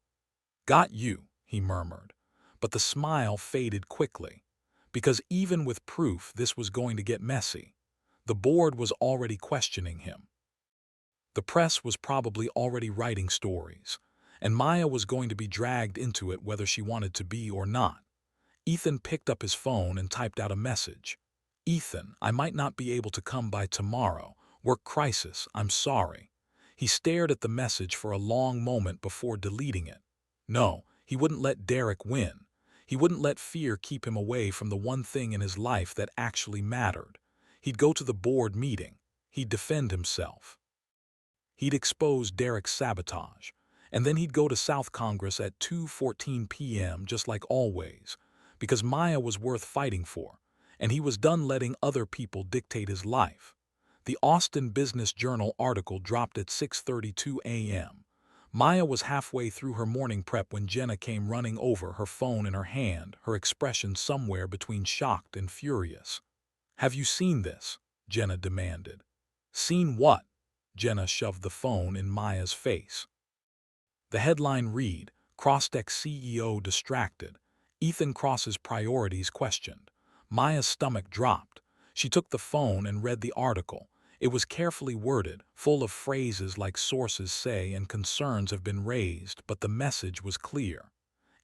"Got you," he murmured. But the smile faded quickly. Because even with proof, this was going to get messy. The board was already questioning him. The press was probably already writing stories, and Maya was going to be dragged into it whether she wanted to be or not. Ethan picked up his phone and typed out a message. "Ethan, I might not be able to come by tomorrow. Work crisis, I'm sorry." He stared at the message for a long moment before deleting it. No, he wouldn't let Derek win. He wouldn't let fear keep him away from the one thing in his life that actually mattered. He'd go to the board meeting. He'd defend himself. He'd expose Derek's sabotage. And then he'd go to South Congress at 2:14 p.m. just like always, because Maya was worth fighting for, and he was done letting other people dictate his life. The Austin Business Journal article dropped at 6:32 a.m. Maya was halfway through her morning prep when Jenna came running over, her phone in her hand, her expression somewhere between shocked and furious. "Have you seen this?" Jenna demanded. "Seen what?" Jenna shoved the phone in Maya's face. The headline read, "Crosstech CEO Distracted. Ethan Cross's Priorities Questioned." Maya's stomach dropped. She took the phone and read the article. It was carefully worded, full of phrases like "sources say" and "concerns have been raised," but the message was clear.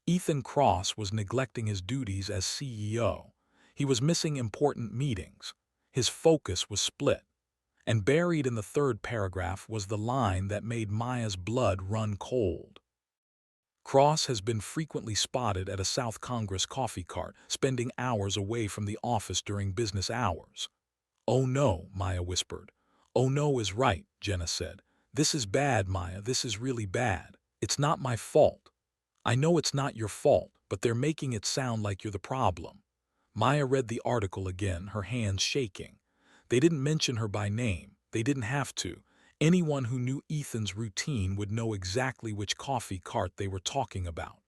Ethan Cross was neglecting his duties as CEO. He was missing important meetings. His focus was split. And buried in the third paragraph was the line that made Maya's blood run cold. "Cross has been frequently spotted at a South Congress coffee cart, spending hours away from the office during business hours." "Oh no," Maya whispered. "Oh no is right," Jenna said. "This is bad, Maya, this is really bad. It's not my fault." "I know it's not your fault, but they're making it sound like you're the problem." Maya read the article again, her hands shaking. They didn't mention her by name. They didn't have to. Anyone who knew Ethan's routine would know exactly which coffee cart they were talking about.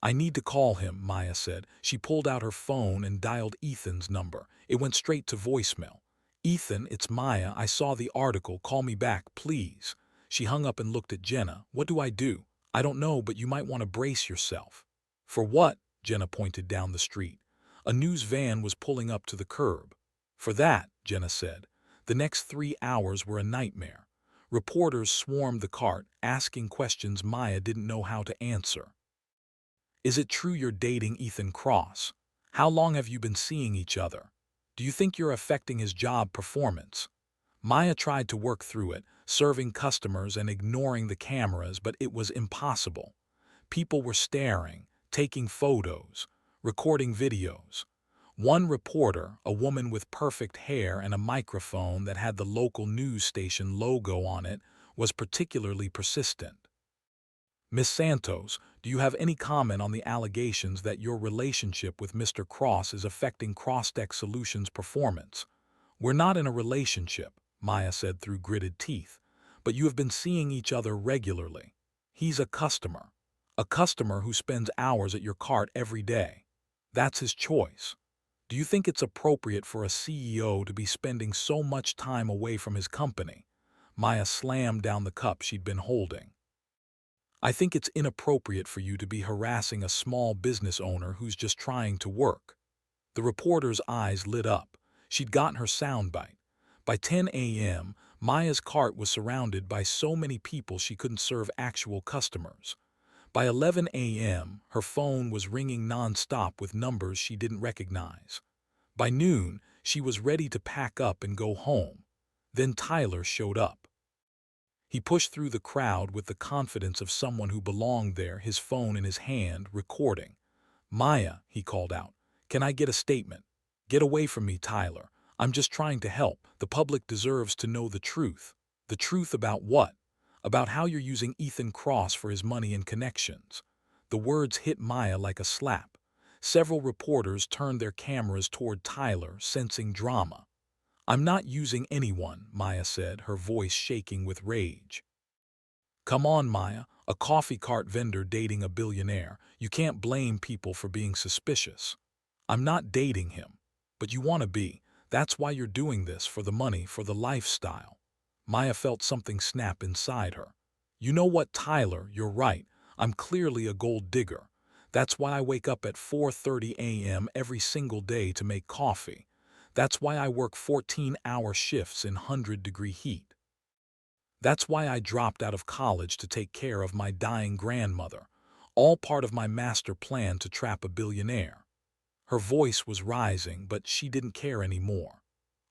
"I need to call him," Maya said. She pulled out her phone and dialed Ethan's number. It went straight to voicemail. "Ethan, it's Maya. I saw the article. Call me back, please." She hung up and looked at Jenna. "What do I do?" "I don't know, but you might want to brace yourself." "For what?" Jenna pointed down the street. A news van was pulling up to the curb. "For that," Jenna said. The next 3 hours were a nightmare. Reporters swarmed the cart, asking questions Maya didn't know how to answer. Is it true you're dating Ethan Cross? How long have you been seeing each other? Do you think you're affecting his job performance? Maya tried to work through it, serving customers and ignoring the cameras, but it was impossible. People were staring, taking photos, recording videos. One reporter, a woman with perfect hair and a microphone that had the local news station logo on it, was particularly persistent. Miss Santos, do you have any comment on the allegations that your relationship with Mr. Cross is affecting Crosstech Solutions' performance? We're not in a relationship, Maya said through gritted teeth, but you have been seeing each other regularly. He's a customer who spends hours at your cart every day. That's his choice. Do you think it's appropriate for a CEO to be spending so much time away from his company? Maya slammed down the cup she'd been holding. I think it's inappropriate for you to be harassing a small business owner who's just trying to work. The reporter's eyes lit up. She'd gotten her soundbite. By 10 a.m., Maya's cart was surrounded by so many people she couldn't serve actual customers. By 11 a.m., her phone was ringing nonstop with numbers she didn't recognize. By noon, she was ready to pack up and go home. Then Tyler showed up. He pushed through the crowd with the confidence of someone who belonged there, his phone in his hand, recording. Maya, he called out, can I get a statement? Get away from me, Tyler. I'm just trying to help. The public deserves to know the truth. The truth about what? About how you're using Ethan Cross for his money and connections. The words hit Maya like a slap. Several reporters turned their cameras toward Tyler, sensing drama. I'm not using anyone, Maya said, her voice shaking with rage. Come on, Maya, a coffee cart vendor dating a billionaire. You can't blame people for being suspicious. I'm not dating him, but you want to be. That's why you're doing this, for the money, for the lifestyle. Maya felt something snap inside her. You know what, Tyler, you're right. I'm clearly a gold digger. That's why I wake up at 4:30 a.m. every single day to make coffee. That's why I work 14-hour shifts in 100-degree heat. That's why I dropped out of college to take care of my dying grandmother, all part of my master plan to trap a billionaire. Her voice was rising, but she didn't care anymore.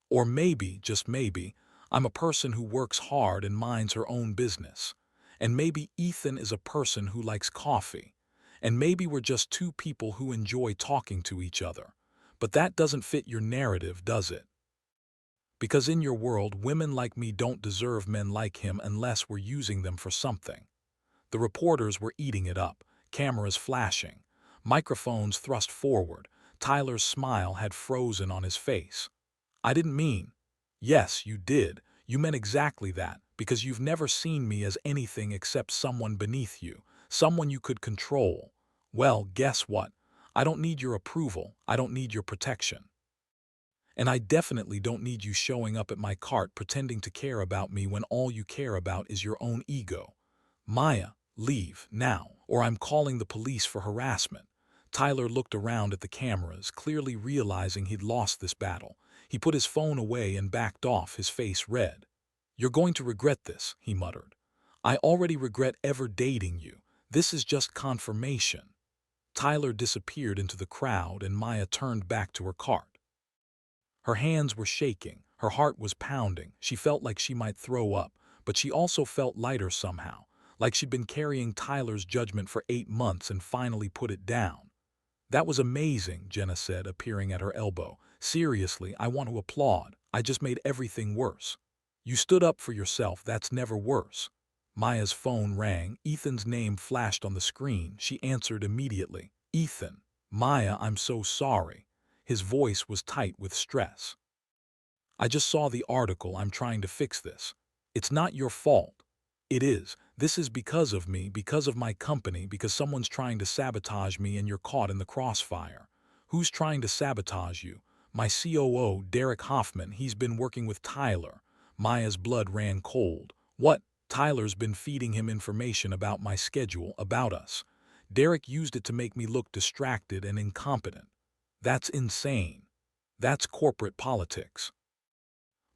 Or maybe, just maybe, I'm a person who works hard and minds her own business. And maybe Ethan is a person who likes coffee. And maybe we're just two people who enjoy talking to each other. But that doesn't fit your narrative, does it? Because in your world, women like me don't deserve men like him unless we're using them for something. The reporters were eating it up, cameras flashing, microphones thrust forward. Tyler's smile had frozen on his face. I didn't mean. Yes, you did. You meant exactly that, because you've never seen me as anything except someone beneath you, someone you could control. Well, guess what? I don't need your approval. I don't need your protection. And I definitely don't need you showing up at my cart pretending to care about me when all you care about is your own ego. Maya, leave, now, or I'm calling the police for harassment. Tyler looked around at the cameras, clearly realizing he'd lost this battle. He put his phone away and backed off, his face red. You're going to regret this, he muttered. I already regret ever dating you. This is just confirmation. Tyler disappeared into the crowd and Maya turned back to her cart. Her hands were shaking, her heart was pounding. She felt like she might throw up, but she also felt lighter somehow, like she'd been carrying Tyler's judgment for 8 months and finally put it down. That was amazing, Jenna said, appearing at her elbow. Seriously, I want to applaud. I just made everything worse. You stood up for yourself, that's never worse. Maya's phone rang. Ethan's name flashed on the screen. She answered immediately. Ethan. Maya, I'm so sorry. His voice was tight with stress. I just saw the article. I'm trying to fix this. It's not your fault. It is. This is because of me, because of my company, because someone's trying to sabotage me and you're caught in the crossfire. Who's trying to sabotage you? My COO, Derek Hoffman. He's been working with Tyler. Maya's blood ran cold. What? Tyler's been feeding him information about my schedule, about us. Derek used it to make me look distracted and incompetent. That's insane. That's corporate politics.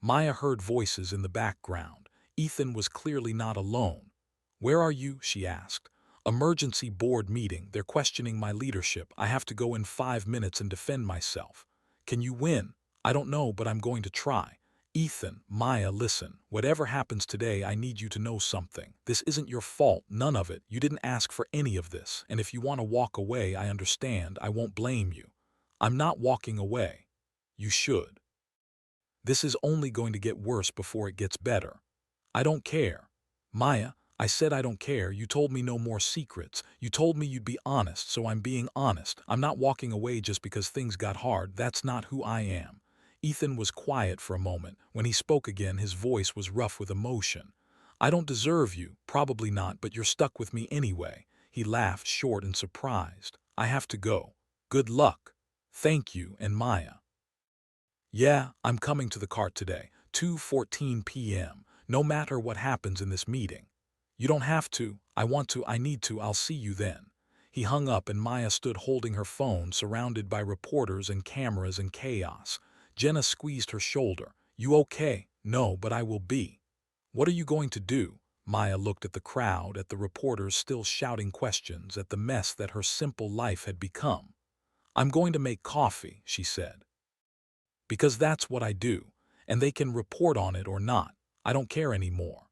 Maya heard voices in the background. Ethan was clearly not alone. "Where are you?" she asked. "Emergency board meeting. They're questioning my leadership. I have to go in 5 minutes and defend myself." "Can you win?" "I don't know, but I'm going to try." "Ethan, Maya, listen. Whatever happens today, I need you to know something. This isn't your fault, none of it. You didn't ask for any of this, and if you want to walk away, I understand. I won't blame you." "I'm not walking away." "You should. This is only going to get worse before it gets better." "I don't care." "Maya, I said I don't care. You told me no more secrets. You told me you'd be honest, so I'm being honest. I'm not walking away just because things got hard. That's not who I am." Ethan was quiet for a moment. When he spoke again, his voice was rough with emotion. "I don't deserve you, probably not, but you're stuck with me anyway." He laughed, short and surprised. "I have to go. Good luck." "Thank you, and Maya." "Yeah, I'm coming to the cart today, 2:14 p.m., no matter what happens in this meeting." "You don't have to. I want to. I need to. I'll see you then." He hung up and Maya stood holding her phone, surrounded by reporters and cameras and chaos. Jenna squeezed her shoulder. "You okay?" "No, but I will be." "What are you going to do?" Maya looked at the crowd, at the reporters still shouting questions, at the mess that her simple life had become. "I'm going to make coffee," she said. "Because that's what I do, and they can report on it or not. I don't care anymore."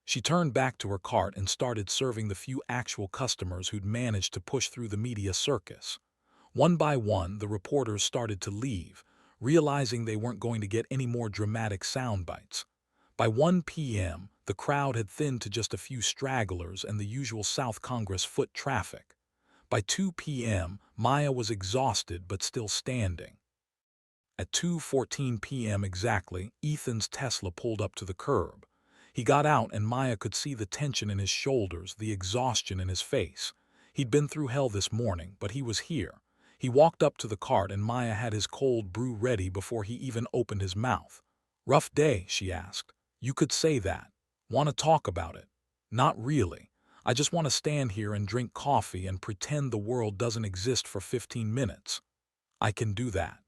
She turned back to her cart and started serving the few actual customers who'd managed to push through the media circus. One by one, the reporters started to leave, realizing they weren't going to get any more dramatic sound bites. By 1 p.m., the crowd had thinned to just a few stragglers and the usual South Congress foot traffic. By 2 p.m., Maya was exhausted but still standing. At 2:14 p.m. exactly, Ethan's Tesla pulled up to the curb. He got out and Maya could see the tension in his shoulders, the exhaustion in his face. He'd been through hell this morning, but he was here. He walked up to the cart and Maya had his cold brew ready before he even opened his mouth. "Rough day?" she asked. "You could say that. Want to talk about it?" "Not really. I just want to stand here and drink coffee and pretend the world doesn't exist for 15 minutes. "I can do that."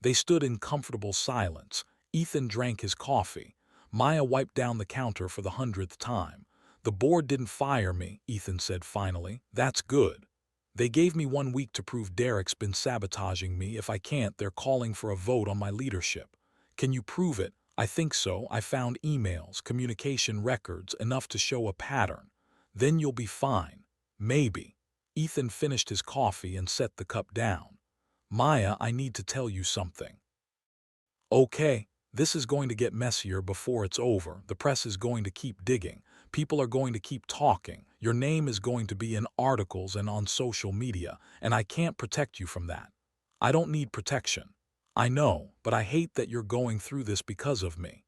They stood in comfortable silence. Ethan drank his coffee. Maya wiped down the counter for the 100th time. "The board didn't fire me," Ethan said finally. "That's good. They gave me 1 week to prove Derek's been sabotaging me. If I can't, they're calling for a vote on my leadership." "Can you prove it?" "I think so. I found emails, communication records, enough to show a pattern." "Then you'll be fine." "Maybe." Ethan finished his coffee and set the cup down. "Maya, I need to tell you something." "Okay, this is going to get messier before it's over. The press is going to keep digging. People are going to keep talking. Your name is going to be in articles and on social media, and I can't protect you from that. I don't need protection. I know, but I hate that you're going through this because of me."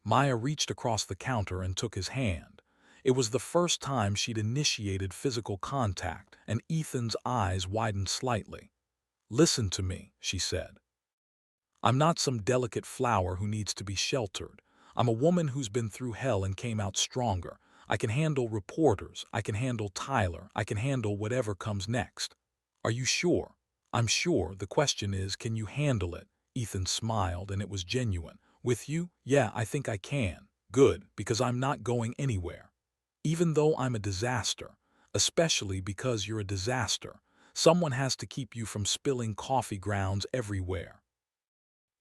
Maya reached across the counter and took his hand. It was the first time she'd initiated physical contact, and Ethan's eyes widened slightly. "Listen to me," she said. "I'm not some delicate flower who needs to be sheltered. I'm a woman who's been through hell and came out stronger. I can handle reporters, I can handle Tyler, I can handle whatever comes next." "Are you sure?" "I'm sure. The question is, can you handle it?" Ethan smiled, and it was genuine. "With you? Yeah, I think I can." "Good, because I'm not going anywhere. Even though I'm a disaster. Especially because you're a disaster. Someone has to keep you from spilling coffee grounds everywhere."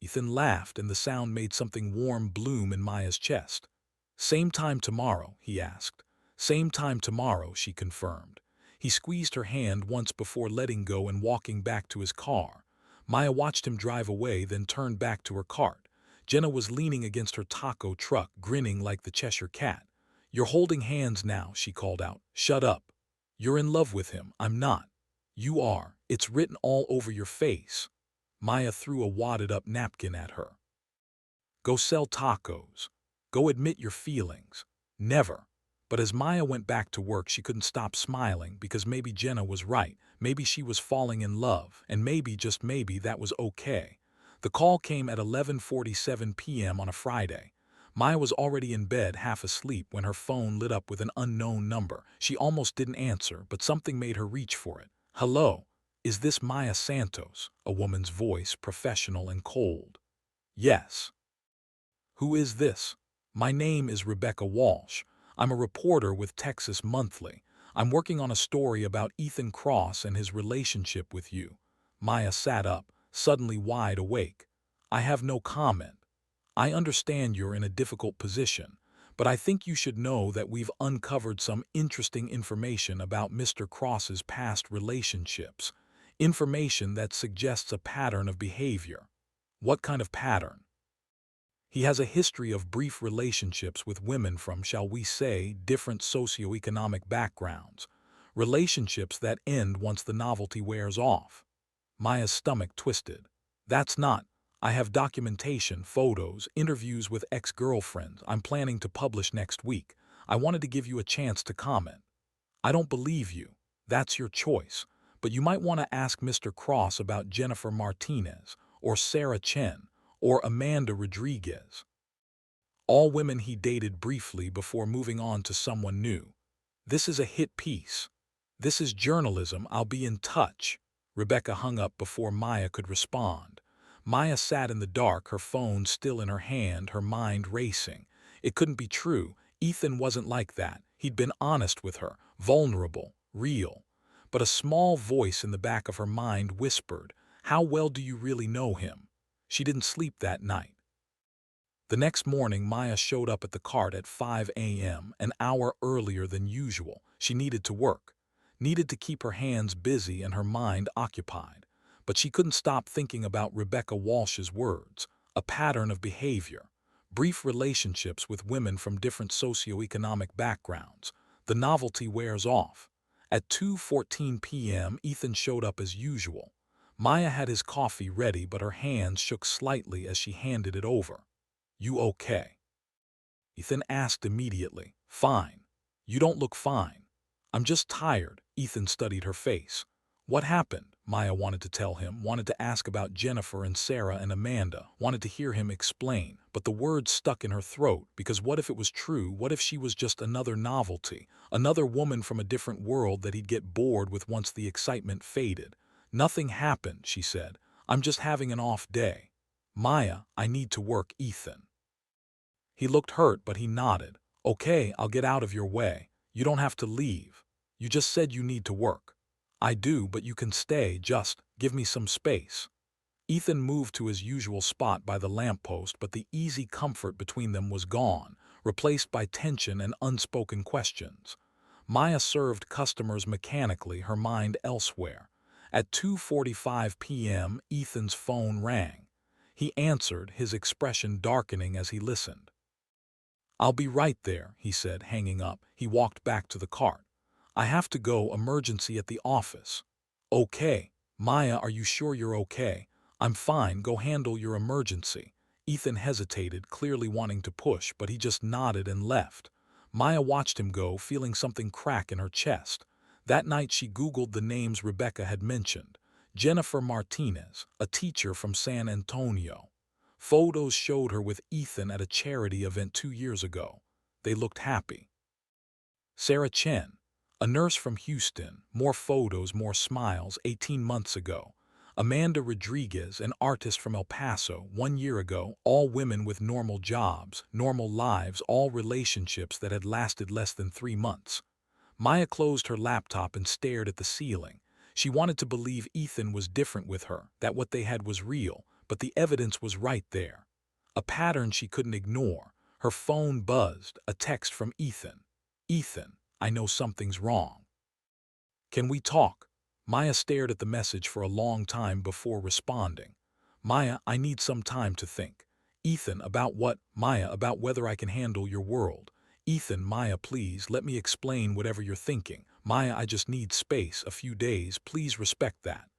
Ethan laughed, and the sound made something warm bloom in Maya's chest. "Same time tomorrow?" he asked. "Same time tomorrow," she confirmed. He squeezed her hand once before letting go and walking back to his car. Maya watched him drive away, then turned back to her cart. Jenna was leaning against her taco truck, grinning like the Cheshire Cat. "You're holding hands now," she called out. "Shut up. You're in love with him. I'm not." "You are. It's written all over your face." Maya threw a wadded-up napkin at her. "Go sell tacos. Go admit your feelings." "Never." But as Maya went back to work, she couldn't stop smiling, because maybe Jenna was right. Maybe she was falling in love, and maybe, just maybe, that was okay. The call came at 11:47 p.m. on a Friday. Maya was already in bed, half asleep, when her phone lit up with an unknown number. She almost didn't answer, but something made her reach for it. "Hello? Is this Maya Santos?" A woman's voice, professional and cold. "Yes." Who is this? My name is Rebecca Walsh. I'm a reporter with Texas Monthly. I'm working on a story about Ethan Cross and his relationship with you. Maya sat up, suddenly wide awake. I have no comment. I understand you're in a difficult position, but I think you should know that we've uncovered some interesting information about Mr. Cross's past relationships. Information that suggests a pattern of behavior. What kind of pattern? He has a history of brief relationships with women from, shall we say, different socioeconomic backgrounds. Relationships that end once the novelty wears off. Maya's stomach twisted. That's not. I have documentation, photos, interviews with ex-girlfriends I'm planning to publish next week. I wanted to give you a chance to comment. I don't believe you. That's your choice. But you might want to ask Mr. Cross about Jennifer Martinez, or Sarah Chen, or Amanda Rodriguez. All women he dated briefly before moving on to someone new. This is a hit piece. This is journalism. I'll be in touch. Rebecca hung up before Maya could respond. Maya sat in the dark, her phone still in her hand, her mind racing. It couldn't be true. Ethan wasn't like that. He'd been honest with her, vulnerable, real. But a small voice in the back of her mind whispered, "How well do you really know him?" She didn't sleep that night. The next morning, Maya showed up at the cart at 5 a.m., an hour earlier than usual. She needed to work, needed to keep her hands busy and her mind occupied. But she couldn't stop thinking about Rebecca Walsh's words, a pattern of behavior, brief relationships with women from different socioeconomic backgrounds. The novelty wears off. At 2:14 p.m., Ethan showed up as usual. Maya had his coffee ready, but her hands shook slightly as she handed it over. "You okay?" Ethan asked immediately. "Fine. You don't look fine." "I'm just tired." Ethan studied her face. "What happened?" Maya wanted to tell him, wanted to ask about Jennifer and Sarah and Amanda, wanted to hear him explain, but the words stuck in her throat, because what if it was true? What if she was just another novelty, another woman from a different world that he'd get bored with once the excitement faded? "Nothing happened," she said. "I'm just having an off day." "Maya, I need to work." Ethan. He looked hurt, but he nodded. "Okay, I'll get out of your way. You don't have to leave. You just said you need to work." "I do, but you can stay. Just give me some space." Ethan moved to his usual spot by the lamppost, but the easy comfort between them was gone, replaced by tension and unspoken questions. Maya served customers mechanically, her mind elsewhere. At 2:45 p.m., Ethan's phone rang. He answered, his expression darkening as he listened. "I'll be right there," he said, hanging up. He walked back to the cart. "I have to go, emergency at the office." "Okay." "Maya, are you sure you're okay?" "I'm fine, go handle your emergency." Ethan hesitated, clearly wanting to push, but he just nodded and left. Maya watched him go, feeling something crack in her chest. That night she Googled the names Rebecca had mentioned. Jennifer Martinez, a teacher from San Antonio. Photos showed her with Ethan at a charity event 2 years ago. They looked happy. Sarah Chen, a nurse from Houston, more photos, more smiles, 18 months ago. Amanda Rodriguez, an artist from El Paso, 1 year ago, all women with normal jobs, normal lives, all relationships that had lasted less than 3 months. Maya closed her laptop and stared at the ceiling. She wanted to believe Ethan was different with her, that what they had was real, but the evidence was right there. A pattern she couldn't ignore. Her phone buzzed, a text from Ethan. "Ethan, I know something's wrong. Can we talk?" Maya stared at the message for a long time before responding. "Maya, I need some time to think." "Ethan, about what?" "Maya, about whether I can handle your world." "Ethan, Maya, please, let me explain whatever you're thinking." "Maya, I just need space, a few days, please respect that."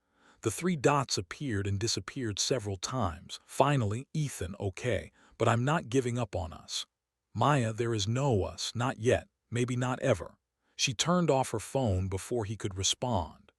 The three dots appeared and disappeared several times. Finally, "Ethan, okay, but I'm not giving up on us." "Maya, there is no us, not yet, maybe not ever." She turned off her phone before he could respond.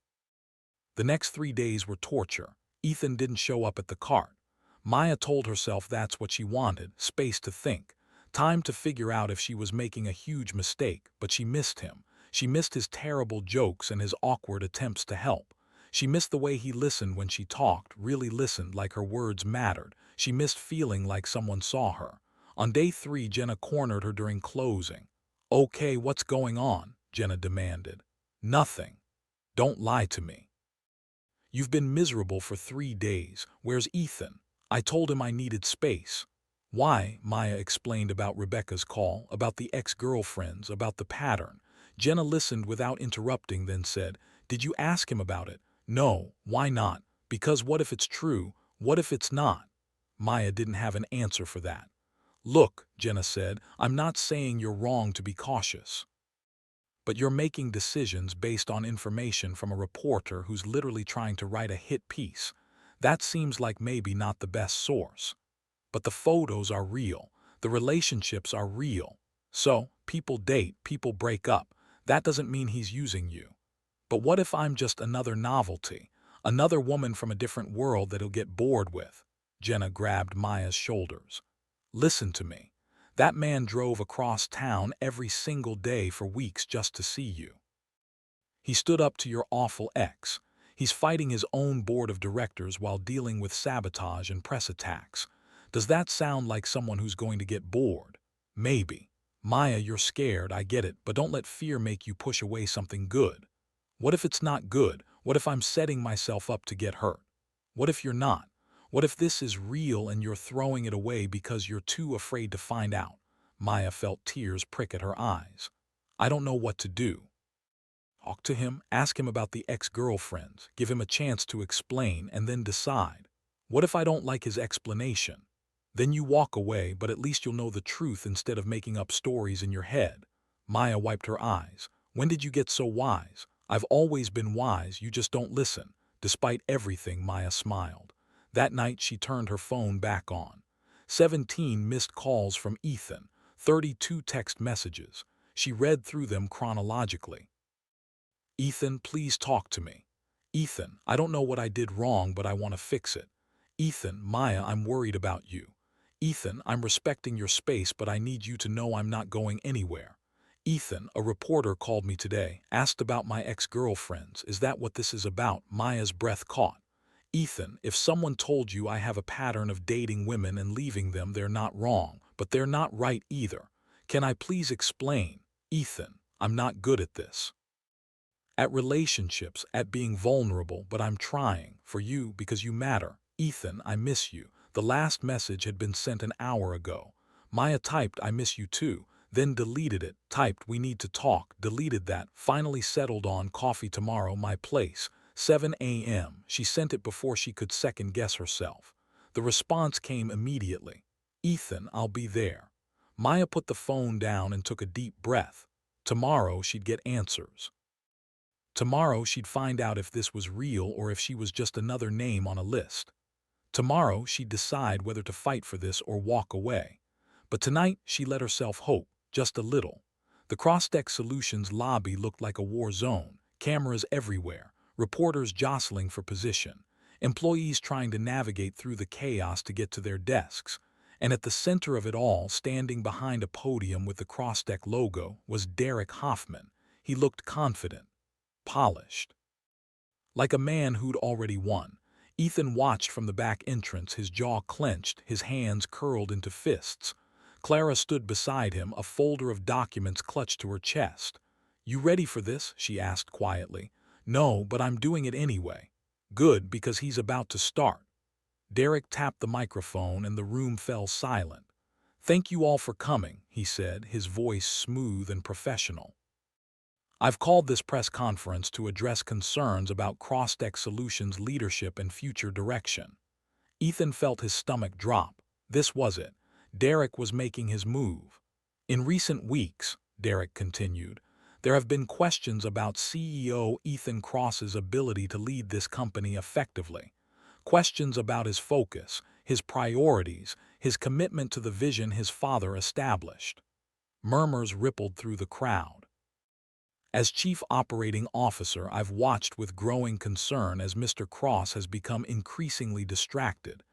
The next 3 days were torture. Ethan didn't show up at the cart. Maya told herself that's what she wanted, space to think, time to figure out if she was making a huge mistake, but she missed him. She missed his terrible jokes and his awkward attempts to help. She missed the way he listened when she talked, really listened like her words mattered. She missed feeling like someone saw her. On day 3, Jenna cornered her during closing. "Okay, what's going on?" Jenna demanded. "Nothing. Don't lie to me. You've been miserable for 3 days. Where's Ethan? I told him I needed space." "Why?" Maya explained about Rebecca's call, about the ex-girlfriends, about the pattern. Jenna listened without interrupting, then said, "Did you ask him about it?" "No. Why not? Because what if it's true? What if it's not?" Maya didn't have an answer for that. "Look," Jenna said, "I'm not saying you're wrong to be cautious. But you're making decisions based on information from a reporter who's literally trying to write a hit piece. That seems like maybe not the best source. But the photos are real. The relationships are real. So, people date, people break up. That doesn't mean he's using you. But what if I'm just another novelty? Another woman from a different world that he'll get bored with?" Jenna grabbed Maya's shoulders. "Listen to me. That man drove across town every single day for weeks just to see you. He stood up to your awful ex. He's fighting his own board of directors while dealing with sabotage and press attacks. Does that sound like someone who's going to get bored? Maybe. Maya, you're scared, I get it, but don't let fear make you push away something good. What if it's not good? What if I'm setting myself up to get hurt? What if you're not? What if this is real and you're throwing it away because you're too afraid to find out?" Maya felt tears prick at her eyes. "I don't know what to do." "Talk to him, ask him about the ex-girlfriends, give him a chance to explain, and then decide. What if I don't like his explanation? Then you walk away, but at least you'll know the truth instead of making up stories in your head." Maya wiped her eyes. "When did you get so wise?" "I've always been wise, you just don't listen." Despite everything, Maya smiled. That night she turned her phone back on. 17 missed calls from Ethan, 32 text messages. She read through them chronologically. "Ethan, please talk to me." "Ethan, I don't know what I did wrong, but I want to fix it." "Ethan, Maya, I'm worried about you." "Ethan, I'm respecting your space, but I need you to know I'm not going anywhere." "Ethan, a reporter called me today, asked about my ex-girlfriends. Is that what this is about?" Maya's breath caught. "Ethan, if someone told you I have a pattern of dating women and leaving them, they're not wrong, but they're not right either. Can I please explain? Ethan, I'm not good at this. At relationships, at being vulnerable, but I'm trying, for you, because you matter. Ethan, I miss you." The last message had been sent an hour ago. Maya typed, "I miss you too," then deleted it, typed, "We need to talk," deleted that, finally settled on "Coffee tomorrow, my place, 7 a.m. She sent it before she could second-guess herself. The response came immediately. "Ethan, I'll be there." Maya put the phone down and took a deep breath. Tomorrow she'd get answers. Tomorrow she'd find out if this was real or if she was just another name on a list. Tomorrow she'd decide whether to fight for this or walk away. But tonight she let herself hope, just a little. The Cross-Deck Solutions lobby looked like a war zone, cameras everywhere, reporters jostling for position, employees trying to navigate through the chaos to get to their desks. And at the center of it all, standing behind a podium with the Cross-Deck logo, was Derek Hoffman. He looked confident, polished, like a man who'd already won. Ethan watched from the back entrance, his jaw clenched, his hands curled into fists. Clara stood beside him, a folder of documents clutched to her chest. "You ready for this?" she asked quietly. "No, but I'm doing it anyway." "Good, because he's about to start." Derek tapped the microphone and the room fell silent. "Thank you all for coming," he said, his voice smooth and professional. "I've called this press conference to address concerns about Cross-Deck Solutions' leadership and future direction." Ethan felt his stomach drop. This was it. Derek was making his move. "In recent weeks," Derek continued, "there have been questions about CEO Ethan Cross's ability to lead this company effectively. Questions about his focus, his priorities, his commitment to the vision his father established." Murmurs rippled through the crowd. "As Chief Operating Officer, I've watched with growing concern as Mr. Cross has become increasingly distracted,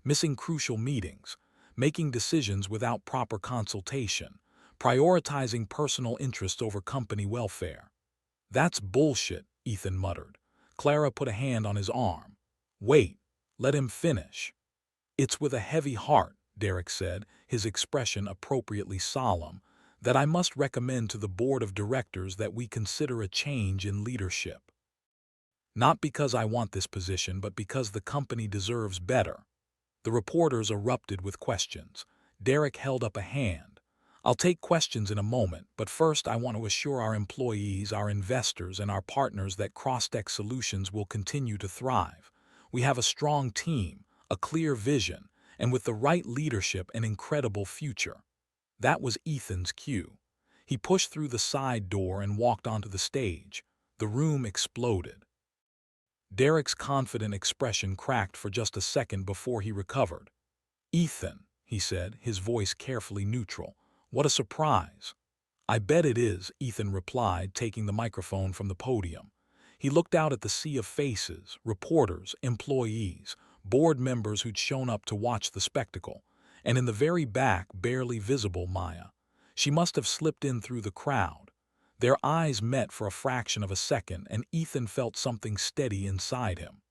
missing crucial meetings, making decisions without proper consultation, prioritizing personal interests over company welfare." "That's bullshit," Ethan muttered. Clara put a hand on his arm. "Wait, let him finish." "It's with a heavy heart," Derek said, his expression appropriately solemn, "that I must recommend to the board of directors that we consider a change in leadership. Not because I want this position, but because the company deserves better." The reporters erupted with questions. Derek held up a hand. "I'll take questions in a moment, but first I want to assure our employees, our investors, and our partners that Crosstech Solutions will continue to thrive. We have a strong team, a clear vision, and with the right leadership, an incredible future." That was Ethan's cue. He pushed through the side door and walked onto the stage. The room exploded. Derek's confident expression cracked for just a second before he recovered. "Ethan," he said, his voice carefully neutral, "what a surprise." "I bet it is," Ethan replied, taking the microphone from the podium. He looked out at the sea of faces, reporters, employees, board members who'd shown up to watch the spectacle, and in the very back, barely visible, Maya. She must have slipped in through the crowd. Their eyes met for a fraction of a second, and Ethan felt something steady inside him.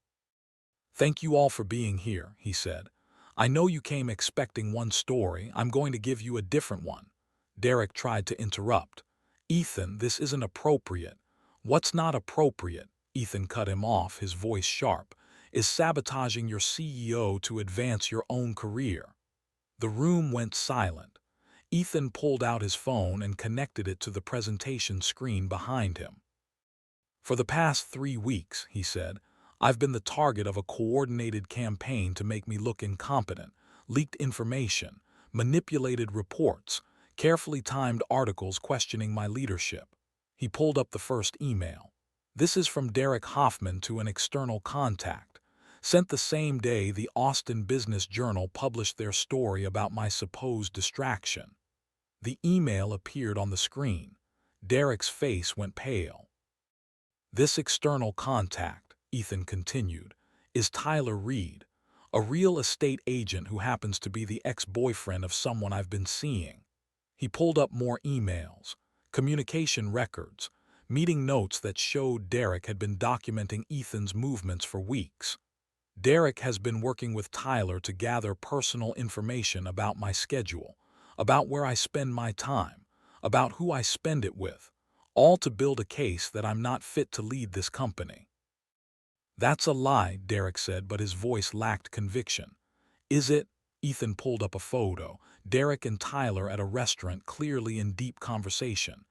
"Thank you all for being here," he said. "I know you came expecting one story. I'm going to give you a different one." Derek tried to interrupt. "Ethan, this isn't appropriate." "What's not appropriate?" Ethan cut him off, his voice sharp. "Is sabotaging your CEO to advance your own career." The room went silent. Ethan pulled out his phone and connected it to the presentation screen behind him. "For the past 3 weeks," he said, "I've been the target of a coordinated campaign to make me look incompetent, leaked information, manipulated reports, carefully timed articles questioning my leadership." He pulled up the first email. "This is from Derek Hoffman to an external contact. Sent the same day the Austin Business Journal published their story about my supposed distraction." The email appeared on the screen. Derek's face went pale. "This external contact," Ethan continued, "is Tyler Reed, a real estate agent who happens to be the ex-boyfriend of someone I've been seeing." He pulled up more emails, communication records, meeting notes that showed Derek had been documenting Ethan's movements for weeks. "Derek has been working with Tyler to gather personal information about my schedule, about where I spend my time, about who I spend it with, all to build a case that I'm not fit to lead this company." "That's a lie," Derek said, but his voice lacked conviction. "Is it?" Ethan pulled up a photo. Derek and Tyler at a restaurant, clearly in deep conversation.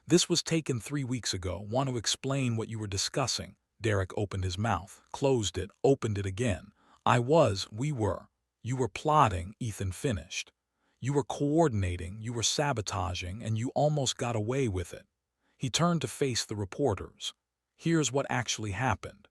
"This was taken 3 weeks ago. Want to explain what you were discussing?" Derek opened his mouth, closed it, opened it again. We were. "You were plotting," Ethan finished. "You were coordinating, you were sabotaging, and you almost got away with it." He turned to face the reporters. "Here's what actually happened.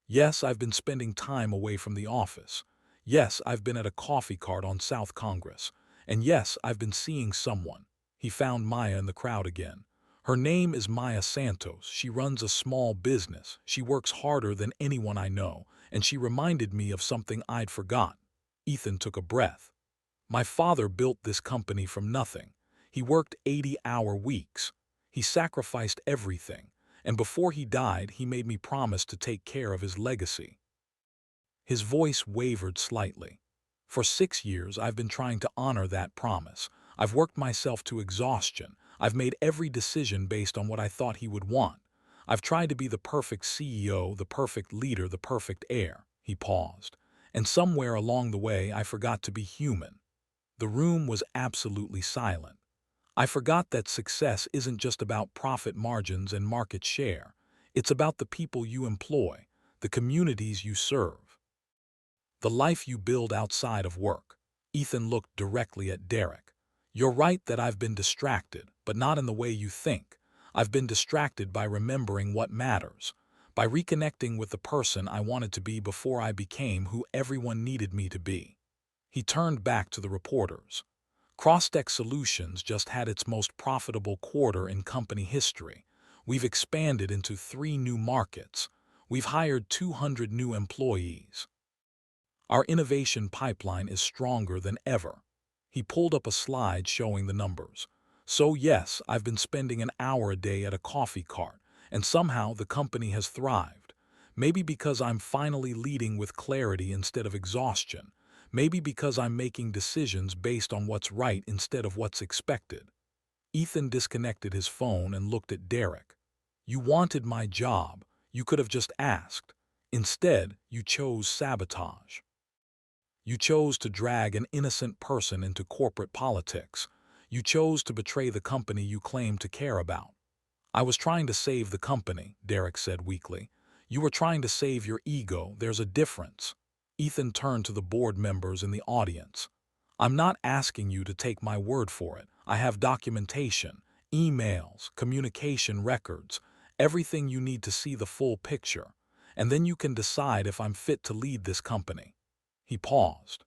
Yes, I've been spending time away from the office. Yes, I've been at a coffee cart on South Congress. And yes, I've been seeing someone." He found Maya in the crowd again. "Her name is Maya Santos. She runs a small business. She works harder than anyone I know, and she reminded me of something I'd forgotten." Ethan took a breath. "My father built this company from nothing. He worked 80-hour weeks. He sacrificed everything, and before he died, he made me promise to take care of his legacy." His voice wavered slightly. "For 6 years, I've been trying to honor that promise. I've worked myself to exhaustion. I've made every decision based on what I thought he would want. I've tried to be the perfect CEO, the perfect leader, the perfect heir." He paused. "And somewhere along the way, I forgot to be human." The room was absolutely silent. "I forgot that success isn't just about profit margins and market share. It's about the people you employ, the communities you serve, the life you build outside of work." Ethan looked directly at Derek. "You're right that I've been distracted, but not in the way you think. I've been distracted by remembering what matters, by reconnecting with the person I wanted to be before I became who everyone needed me to be." He turned back to the reporters. "Crosstech Solutions just had its most profitable quarter in company history. We've expanded into 3 new markets. We've hired 200 new employees. Our innovation pipeline is stronger than ever." He pulled up a slide showing the numbers. "So yes, I've been spending an hour a day at a coffee cart, and somehow the company has thrived. Maybe because I'm finally leading with clarity instead of exhaustion. Maybe because I'm making decisions based on what's right instead of what's expected. Ethan disconnected his phone and looked at Derek. You wanted my job. You could have just asked. Instead, you chose sabotage. You chose to drag an innocent person into corporate politics. You chose to betray the company you claim to care about. I was trying to save the company, Derek said weakly. You were trying to save your ego. There's a difference. Ethan turned to the board members in the audience. I'm not asking you to take my word for it. I have documentation, emails, communication records, everything you need to see the full picture. And then you can decide if I'm fit to lead this company. He paused.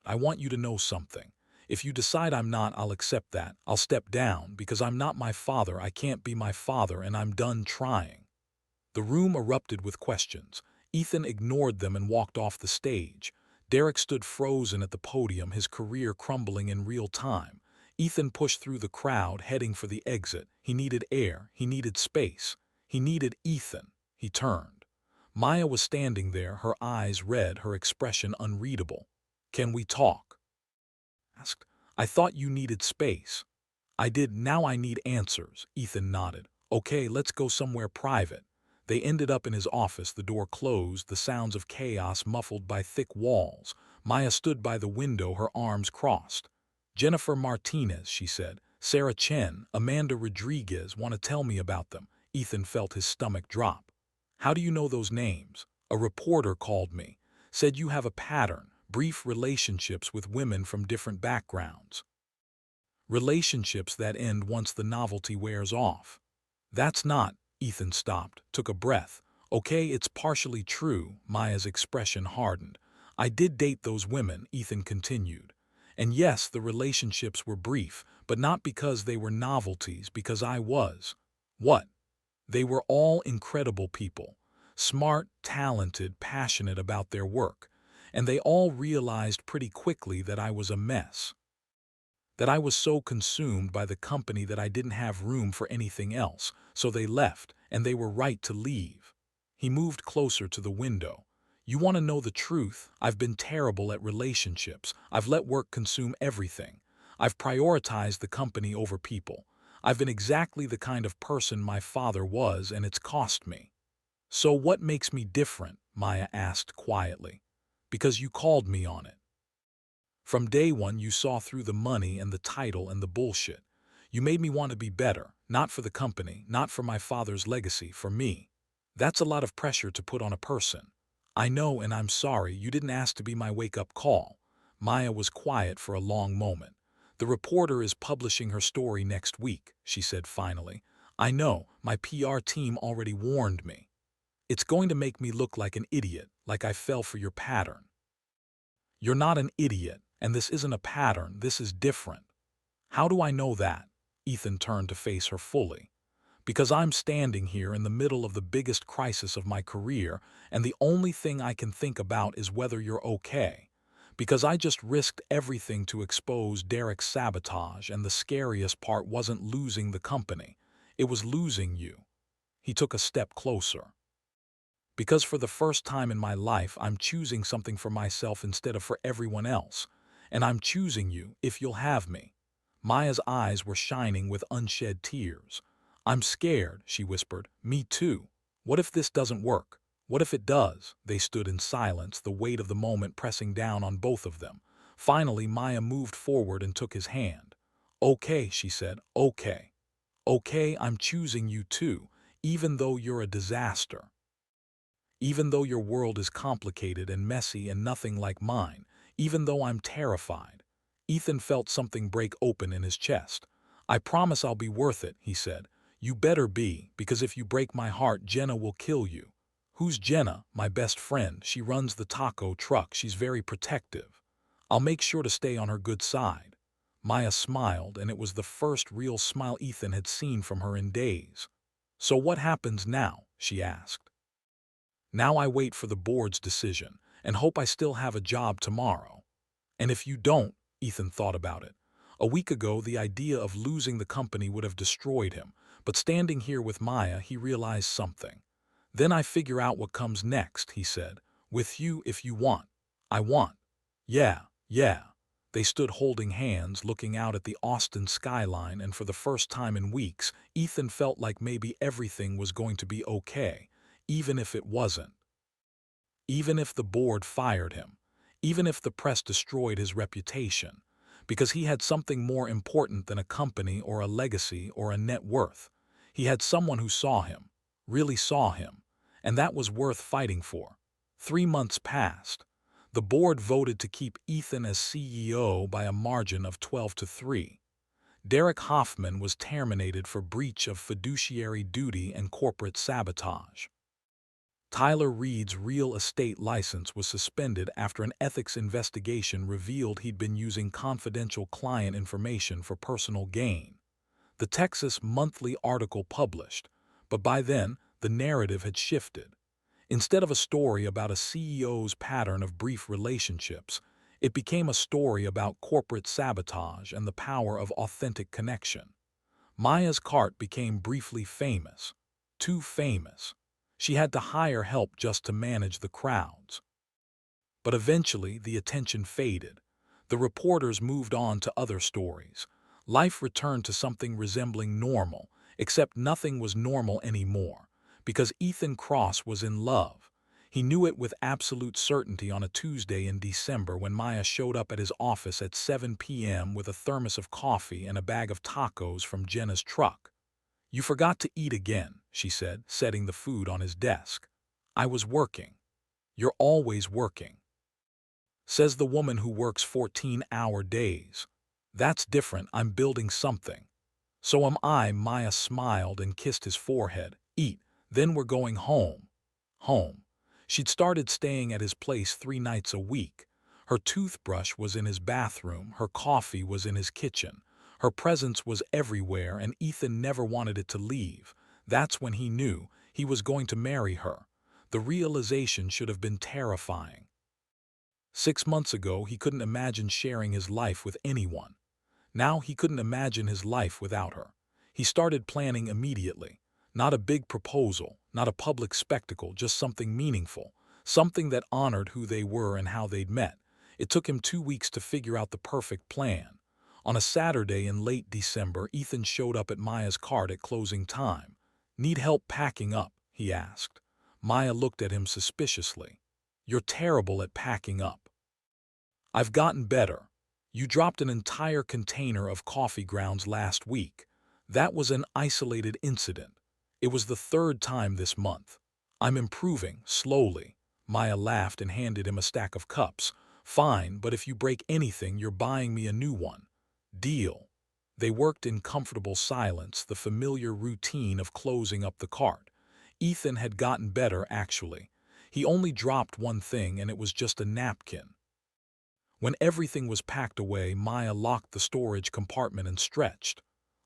I want you to know something. If you decide I'm not, I'll accept that. I'll step down because I'm not my father. I can't be my father and I'm done trying. The room erupted with questions. Ethan ignored them and walked off the stage. Derek stood frozen at the podium, his career crumbling in real time. Ethan pushed through the crowd, heading for the exit. He needed air. He needed space. He needed Ethan. He turned. Maya was standing there, her eyes red, her expression unreadable. Can we talk? Asked. I thought you needed space. I did. Now I need answers. Ethan nodded. Okay, let's go somewhere private. They ended up in his office, the door closed, the sounds of chaos muffled by thick walls. Maya stood by the window, her arms crossed. Jennifer Martinez, she said. Sarah Chen, Amanda Rodriguez, want to tell me about them. Ethan felt his stomach drop. How do you know those names? A reporter called me. Said you have a pattern, brief relationships with women from different backgrounds. Relationships that end once the novelty wears off. That's not. Ethan stopped, took a breath. Okay, it's partially true. Maya's expression hardened. I did date those women, Ethan continued. And yes, the relationships were brief, but not because they were novelties, because I was. What? They were all incredible people. Smart, talented, passionate about their work. And they all realized pretty quickly that I was a mess. That I was so consumed by the company that I didn't have room for anything else, so they left, and they were right to leave. He moved closer to the window. You want to know the truth? I've been terrible at relationships. I've let work consume everything. I've prioritized the company over people. I've been exactly the kind of person my father was, and it's cost me. So what makes me different? Maya asked quietly. Because you called me on it. From day one, you saw through the money and the title and the bullshit. You made me want to be better, not for the company, not for my father's legacy, for me. That's a lot of pressure to put on a person. I know, and I'm sorry, you didn't ask to be my wake-up call. Maya was quiet for a long moment. The reporter is publishing her story next week, she said finally. I know, my PR team already warned me. It's going to make me look like an idiot, like I fell for your pattern. You're not an idiot. And this isn't a pattern, this is different. How do I know that? Ethan turned to face her fully. Because I'm standing here in the middle of the biggest crisis of my career, and the only thing I can think about is whether you're okay. Because I just risked everything to expose Derek's sabotage, and the scariest part wasn't losing the company. It was losing you. He took a step closer. Because for the first time in my life, I'm choosing something for myself instead of for everyone else. And I'm choosing you if you'll have me. Maya's eyes were shining with unshed tears. I'm scared, she whispered. Me too. What if this doesn't work? What if it does? They stood in silence, the weight of the moment pressing down on both of them. Finally, Maya moved forward and took his hand. Okay, she said. Okay. Okay, I'm choosing you too, even though you're a disaster. Even though your world is complicated and messy and nothing like mine. Even though I'm terrified. Ethan felt something break open in his chest. I promise I'll be worth it, he said. You better be, because if you break my heart, Jenna will kill you. Who's Jenna? My best friend. She runs the taco truck. She's very protective. I'll make sure to stay on her good side. Maya smiled, and it was the first real smile Ethan had seen from her in days. So what happens now? She asked. Now I wait for the board's decision and hope I still have a job tomorrow. And if you don't, Ethan thought about it. A week ago, the idea of losing the company would have destroyed him, but standing here with Maya, he realized something. Then I figure out what comes next, he said. With you if you want. I want. Yeah, yeah. They stood holding hands, looking out at the Austin skyline, and for the first time in weeks, Ethan felt like maybe everything was going to be okay, even if it wasn't. Even if the board fired him, even if the press destroyed his reputation, because he had something more important than a company or a legacy or a net worth. He had someone who saw him, really saw him, and that was worth fighting for. 3 months passed. The board voted to keep Ethan as CEO by a margin of 12-3. Derek Hoffman was terminated for breach of fiduciary duty and corporate sabotage. Tyler Reed's real estate license was suspended after an ethics investigation revealed he'd been using confidential client information for personal gain. The Texas Monthly article published, but by then, the narrative had shifted. Instead of a story about a CEO's pattern of brief relationships, it became a story about corporate sabotage and the power of authentic connection. Maya's cart became briefly famous. Too famous. She had to hire help just to manage the crowds. But eventually, the attention faded. The reporters moved on to other stories. Life returned to something resembling normal, except nothing was normal anymore, because Ethan Cross was in love. He knew it with absolute certainty on a Tuesday in December when Maya showed up at his office at 7 p.m. with a thermos of coffee and a bag of tacos from Jenna's truck. "You forgot to eat again," she said, setting the food on his desk. "I was working." "You're always working," says the woman who works 14-hour days. "That's different. I'm building something." "So am I." Maya smiled and kissed his forehead. "Eat, then we're going home." Home. She'd started staying at his place 3 nights a week. Her toothbrush was in his bathroom, her coffee was in his kitchen. Her presence was everywhere, and Ethan never wanted it to leave. That's when he knew he was going to marry her. The realization should have been terrifying. 6 months ago, he couldn't imagine sharing his life with anyone. Now he couldn't imagine his life without her. He started planning immediately. Not a big proposal, not a public spectacle, just something meaningful, something that honored who they were and how they'd met. It took him 2 weeks to figure out the perfect plan. On a Saturday in late December, Ethan showed up at Maya's cart at closing time. "Need help packing up?" he asked. Maya looked at him suspiciously. "You're terrible at packing up." "I've gotten better. You dropped an entire container of coffee grounds last week. That was an isolated incident. It was the third time this month. I'm improving, slowly." Maya laughed and handed him a stack of cups. "Fine, but if you break anything, you're buying me a new one." "Deal." They worked in comfortable silence, the familiar routine of closing up the cart. Ethan had gotten better, actually. He only dropped one thing, and it was just a napkin. When everything was packed away, Maya locked the storage compartment and stretched.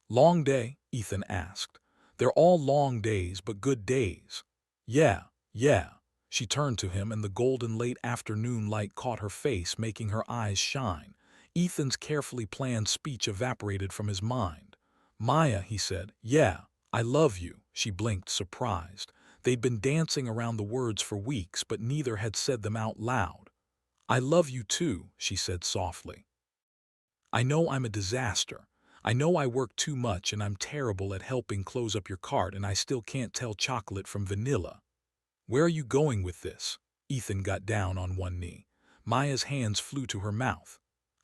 "Long day?" Ethan asked. "They're all long days, but good days." "Yeah, yeah." She turned to him, and the golden late afternoon light caught her face, making her eyes shine. Ethan's carefully planned speech evaporated from his mind. "Maya," he said. "Yeah, I love you." She blinked, surprised. They'd been dancing around the words for weeks, but neither had said them out loud. "I love you too," she said softly. "I know I'm a disaster. I know I work too much and I'm terrible at helping close up your cart, and I still can't tell chocolate from vanilla." "Where are you going with this?" Ethan got down on one knee. Maya's hands flew to her mouth.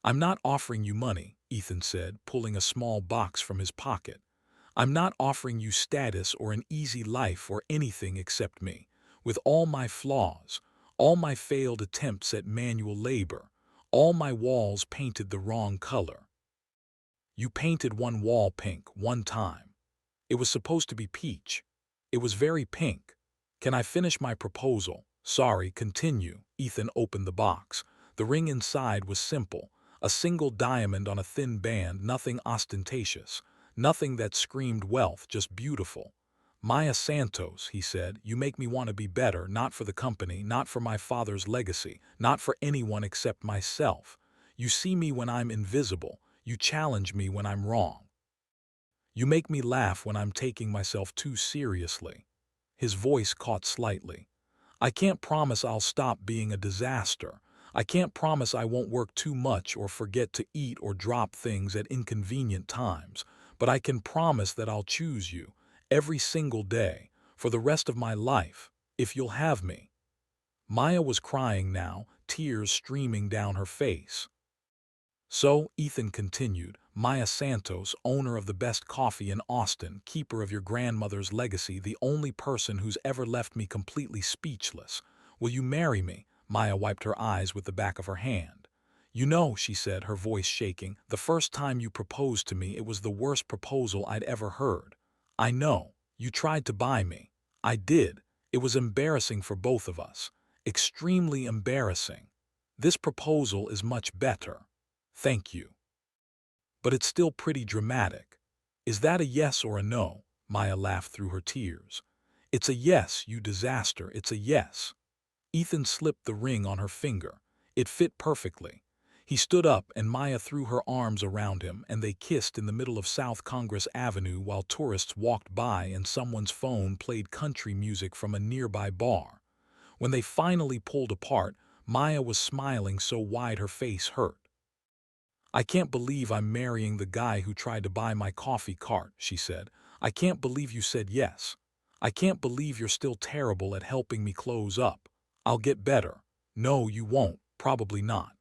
"I'm not offering you money," Ethan said, pulling a small box from his pocket. "I'm not offering you status or an easy life or anything except me. With all my flaws, all my failed attempts at manual labor, all my walls painted the wrong color." "You painted one wall pink one time. It was supposed to be peach. It was very pink. Can I finish my proposal?" "Sorry, continue." Ethan opened the box. The ring inside was simple. A single diamond on a thin band, nothing ostentatious. Nothing that screamed wealth, just beautiful. "Maya Santos," he said, "you make me want to be better, not for the company, not for my father's legacy, not for anyone except myself. You see me when I'm invisible. You challenge me when I'm wrong. You make me laugh when I'm taking myself too seriously." His voice caught slightly. "I can't promise I'll stop being a disaster. I can't promise I won't work too much or forget to eat or drop things at inconvenient times, but I can promise that I'll choose you every single day for the rest of my life, if you'll have me." Maya was crying now, tears streaming down her face. "So," Ethan continued, "Maya Santos, owner of the best coffee in Austin, keeper of your grandmother's legacy, the only person who's ever left me completely speechless. Will you marry me?" Maya wiped her eyes with the back of her hand. "You know," she said, her voice shaking, "the first time you proposed to me, it was the worst proposal I'd ever heard. I know. You tried to buy me. I did. It was embarrassing for both of us. Extremely embarrassing. This proposal is much better. Thank you. But it's still pretty dramatic. Is that a yes or a no?" Maya laughed through her tears. "It's a yes, you disaster, it's a yes." Ethan slipped the ring on her finger. It fit perfectly. He stood up and Maya threw her arms around him and they kissed in the middle of South Congress Avenue while tourists walked by and someone's phone played country music from a nearby bar. When they finally pulled apart, Maya was smiling so wide her face hurt. "I can't believe I'm marrying the guy who tried to buy my coffee cart," she said. "I can't believe you said yes. I can't believe you're still terrible at helping me close up. I'll get better." "No, you won't. Probably not."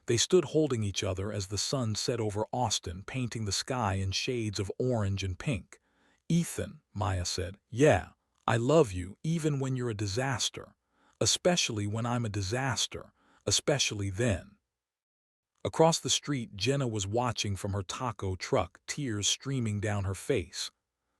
They stood holding each other as the sun set over Austin, painting the sky in shades of orange and pink. "Ethan," Maya said, "yeah, I love you even when you're a disaster. Especially when I'm a disaster. Especially then." Across the street, Jenna was watching from her taco truck, tears streaming down her face.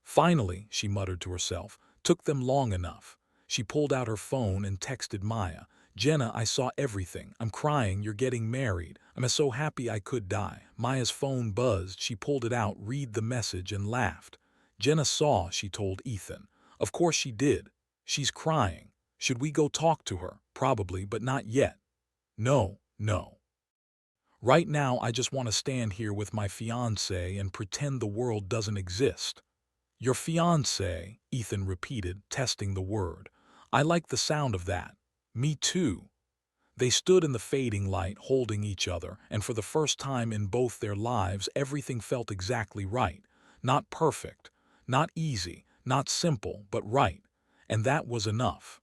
"Finally," she muttered to herself, "took them long enough." She pulled out her phone and texted Maya. "Jenna, I saw everything. I'm crying, you're getting married. I'm so happy I could die." Maya's phone buzzed. She pulled it out, read the message, and laughed. "Jenna saw," she told Ethan. "Of course she did. She's crying. Should we go talk to her? Probably, but not yet." "No, no. Right now I just want to stand here with my fiancé and pretend the world doesn't exist." "Your fiancé," Ethan repeated, testing the word. "I like the sound of that." "Me too." They stood in the fading light, holding each other, and for the first time in both their lives everything felt exactly right. Not perfect, not easy, not simple, but right. And that was enough.